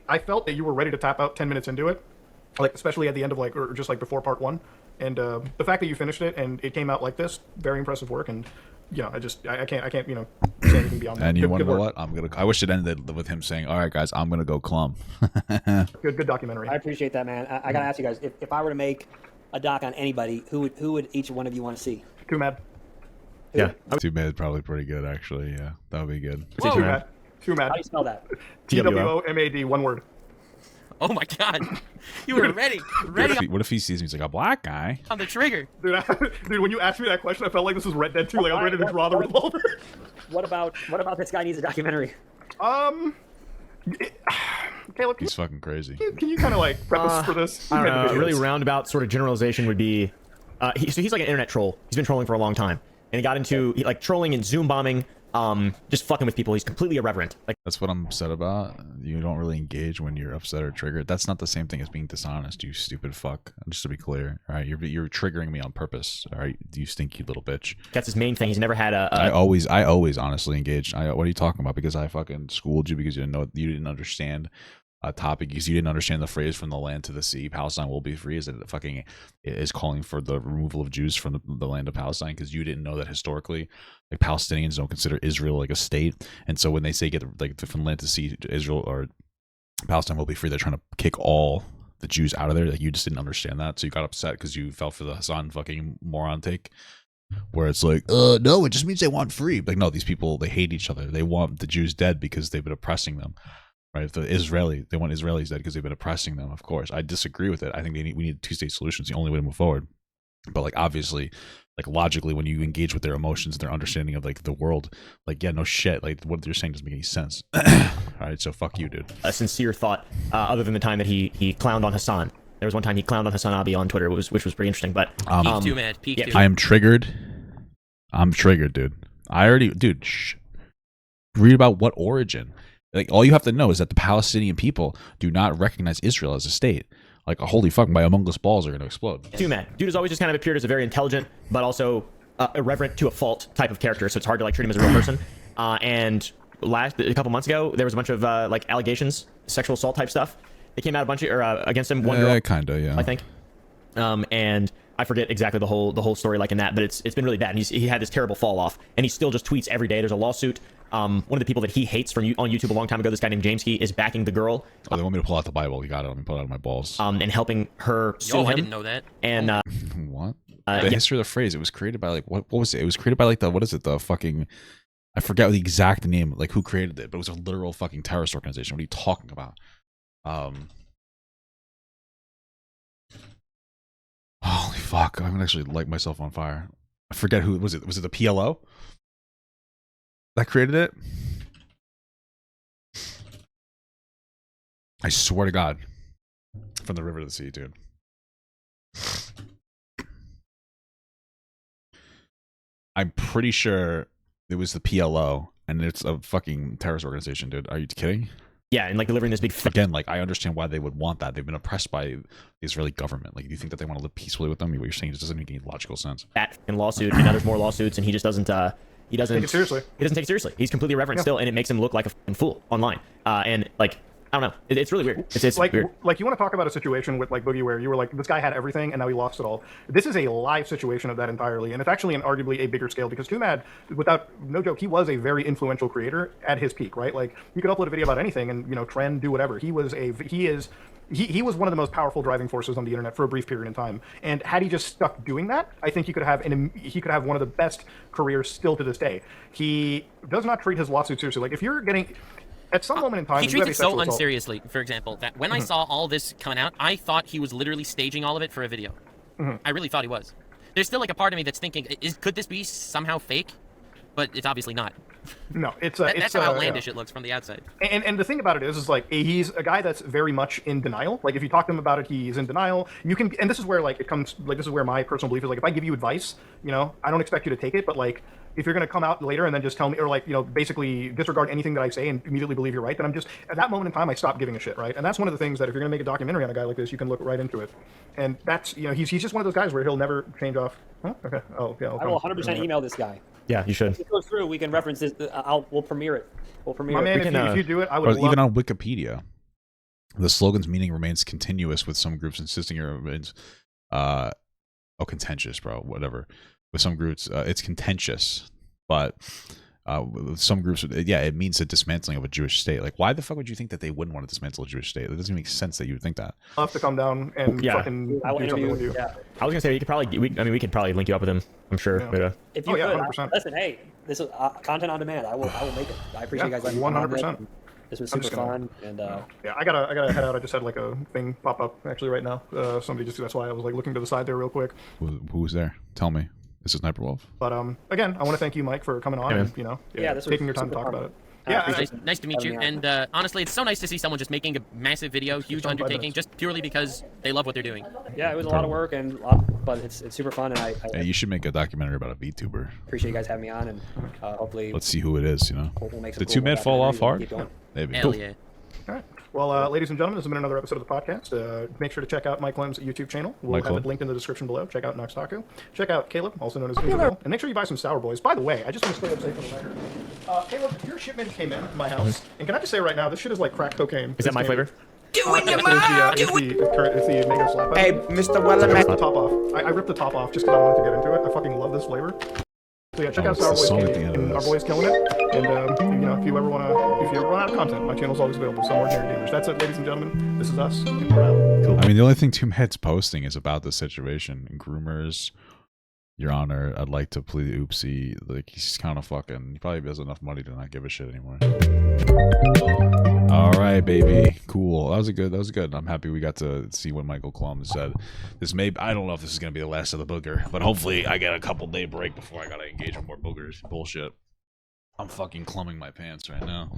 I felt that you were ready to tap out 10 minutes into it, like especially at the end of like, or just like before part one. And the fact that you finished it and it came out like this, very impressive work. And you know, I can't you know say anything beyond that. And you Good know work. what? I wish it ended with him saying, "All right, guys, I'm gonna go Clum." Good documentary. I appreciate that, man. I gotta ask you guys, if I were to make a doc on anybody, who would each one of you want to see? Too mad. Yeah. Too Bad probably pretty good actually. Yeah, that would be good. Too mad. Too mad. How do you spell that? TWOMAD, one word. Oh my god, you were ready What if he sees me? He's like, a black guy on the trigger. Dude, when you asked me that question, I felt like this was Red Dead 2. Like I was ready to draw the revolver. What about this guy needs a documentary? Caleb, he's fucking crazy. Can you kind of like preface for this? I don't know. A really roundabout sort of generalization would be, so he's like an internet troll. He's been trolling for a long time, and he got into like trolling and Zoom bombing, just fucking with people. He's completely irreverent. Like that's what I'm upset about. You don't really engage when you're upset or triggered. That's not the same thing as being dishonest, you stupid fuck. Just to be clear, all right, you're triggering me on purpose. All right, you stinky little bitch. That's his main thing. He's never had a. I always honestly engaged. What are you talking about? Because I fucking schooled you because you didn't understand a topic, because you didn't understand the phrase "from the land to the sea, Palestine will be free." Is it fucking is calling for the removal of Jews from the land of Palestine? Because you didn't know that historically, like Palestinians don't consider Israel like a state, and so when they say get like from the land to sea, Israel or Palestine will be free, they're trying to kick all the Jews out of there. Like you just didn't understand that, so you got upset because you fell for the Hassan fucking moron take, where it's like, no, it just means they want free. Like no, these people, they hate each other. They want the Jews dead because they've been oppressing them. Right, they want Israelis dead because they've been oppressing them. Of course, I disagree with it. I think we need two-state solutions. The only way to move forward. But like obviously, like logically, when you engage with their emotions and their understanding of like the world, like yeah, no shit, like what they're saying doesn't make any sense. All right, so fuck you, dude. A sincere thought, other than the time that he clowned on Hassan. There was one time he clowned on Hassan Abi on Twitter, which was pretty interesting. But peak too, man. Peak too. I am triggered. I'm triggered, dude. Read about what origin. Like all you have to know is that the Palestinian people do not recognize Israel as a state. Like holy fuck, my Among Us balls are going to explode. Too mad. Dude has always just kind of appeared as a very intelligent, but also irreverent to a fault type of character. So it's hard to like treat him as a real person. And a couple months ago, there was a bunch of like allegations, sexual assault type stuff. They came out against him. One girl, kinda, yeah. I think. And I forget exactly the whole story like in that, but it's been really bad. And he had this terrible fall off, and he still just tweets every day. There's a lawsuit. One of the people that he hates on YouTube a long time ago, this guy named James Key, is backing the girl. Oh, they want me to pull out the Bible. You got it. Let me pull it out of my balls. And helping her sue him. I didn't know that. And what? The history of the phrase. It was created by like what was it? It was created by like the fucking, I forgot the exact name, like who created it, but it was a literal fucking terrorist organization. What are you talking about? Holy fuck! I'm gonna actually light myself on fire. I forget who was it. Was it the PLO that created it? I swear to God, from the river to the sea, dude. I'm pretty sure it was the PLO, and it's a fucking terrorist organization, dude. Are you kidding? Yeah, and like delivering this big again, like I understand why they would want that. They've been oppressed by the Israeli government. Like, do you think that they want to live peacefully with them? What you're saying just doesn't make any logical sense. That and lawsuit, and now there's more lawsuits, and he just doesn't. He doesn't take it seriously. He doesn't take it seriously. He's completely irreverent still, and it makes him look like a fucking fool online. And like, I don't know. It's really weird. It's like weird. Like you want to talk about a situation with like Boogie where you were like, this guy had everything and now he lost it all. This is a live situation of that entirely, and it's actually arguably a bigger scale because Too Mad, without no joke, he was a very influential creator at his peak, right? Like you could upload a video about anything and trend, do whatever. He was one of the most powerful driving forces on the internet for a brief period in time. And had he just stuck doing that, I think he could have one of the best careers still to this day. He does not treat his lawsuit seriously. Like if you're getting at some moment in time, he treats it so unseriously. For example, that when I saw all this coming out, I thought he was literally staging all of it for a video. I really thought he was. There's still like a part of me that's thinking, could this be somehow fake? But it's obviously not. No, that's how outlandish it looks from the outside. And the thing about it is like he's a guy that's very much in denial. Like if you talk to him about it, he's in denial. You can, and this is where like it comes. Like this is where my personal belief is. Like if I give you advice, I don't expect you to take it, but like if you're going to come out later and then just tell me, or like basically disregard anything that I say and immediately believe you're right, then I'm just at that moment in time I stop giving a shit, right? And that's one of the things that if you're going to make a documentary on a guy like this, you can look right into it. And that's he's just one of those guys where he'll never change off. Huh? Okay. Oh yeah. I will 100% email this guy. Yeah, you should. If it goes through, we can reference this. We'll premiere it. My man, if you do it, I would love. Even on Wikipedia, the slogan's meaning remains continuous, with some groups insisting it remains contentious, bro. Whatever. With some groups, it's contentious, but with some groups, it means the dismantling of a Jewish state. Like, why the fuck would you think that they wouldn't want to dismantle a Jewish state? It doesn't make sense that you would think that. I'll have to come down and fucking do something with you. Yeah. I was gonna say we could probably link you up with him. I'm sure. Yeah. But, if you could, listen, hey, this is content on demand. I will make it. I appreciate you guys. 100%. This was super fun, and yeah, I gotta head out. I just had like a thing pop up actually right now. Somebody just that's why I was like looking to the side there real quick. Who was there? Tell me. This is Sniper Wolf. But again, I want to thank you, Mike, for coming on and taking your time to talk about it. Yeah, nice to meet you. And honestly, it's so nice to see someone just making a massive video, huge undertaking, just purely because they love what they're doing. Yeah, it was a lot of work, but it's super fun, and Hey, you should make a documentary about a VTuber. Appreciate you guys having me on, and hopefully. Let's see who it is. We'll make some Did Two Men fall off hard? Maybe. Hell yeah. All right. Well, ladies and gentlemen, this has been another episode of the podcast. Make sure to check out Mike Clum's YouTube channel. We'll have it linked in the description below. Check out Nux Taku. Check out Caleb, also known as Unveils. And make sure you buy some Sour Boys. By the way, I just want to stay up safe on the record. Caleb, your shipment came in to my house. And can I just say right now, this shit is like crack cocaine. Is that my flavor? It's the mango slap. Hey, Mr. I ripped Wellerman. the top off. I ripped the top off just because I wanted to get into it. I fucking love this flavor. So yeah, check out Sour Boys Candy, and our boy's killing it. And if you ever run out of content, my channel's always available. Some Ordinary Gamers. That's it, ladies and gentlemen. This is us, and we're out. Cool. I mean, the only thing Tomb Head's posting is about the situation. And groomers, Your Honor, I'd like to plead oopsie. Like, he's kind of fucking. He probably has enough money to not give a shit anymore. All right, baby. Cool. That was good. I'm happy we got to see what Michael Clum said. I don't know if this is gonna be the last of the booger, but hopefully I get a couple-day break before I gotta engage in more boogers. Bullshit. I'm fucking clumming my pants right now.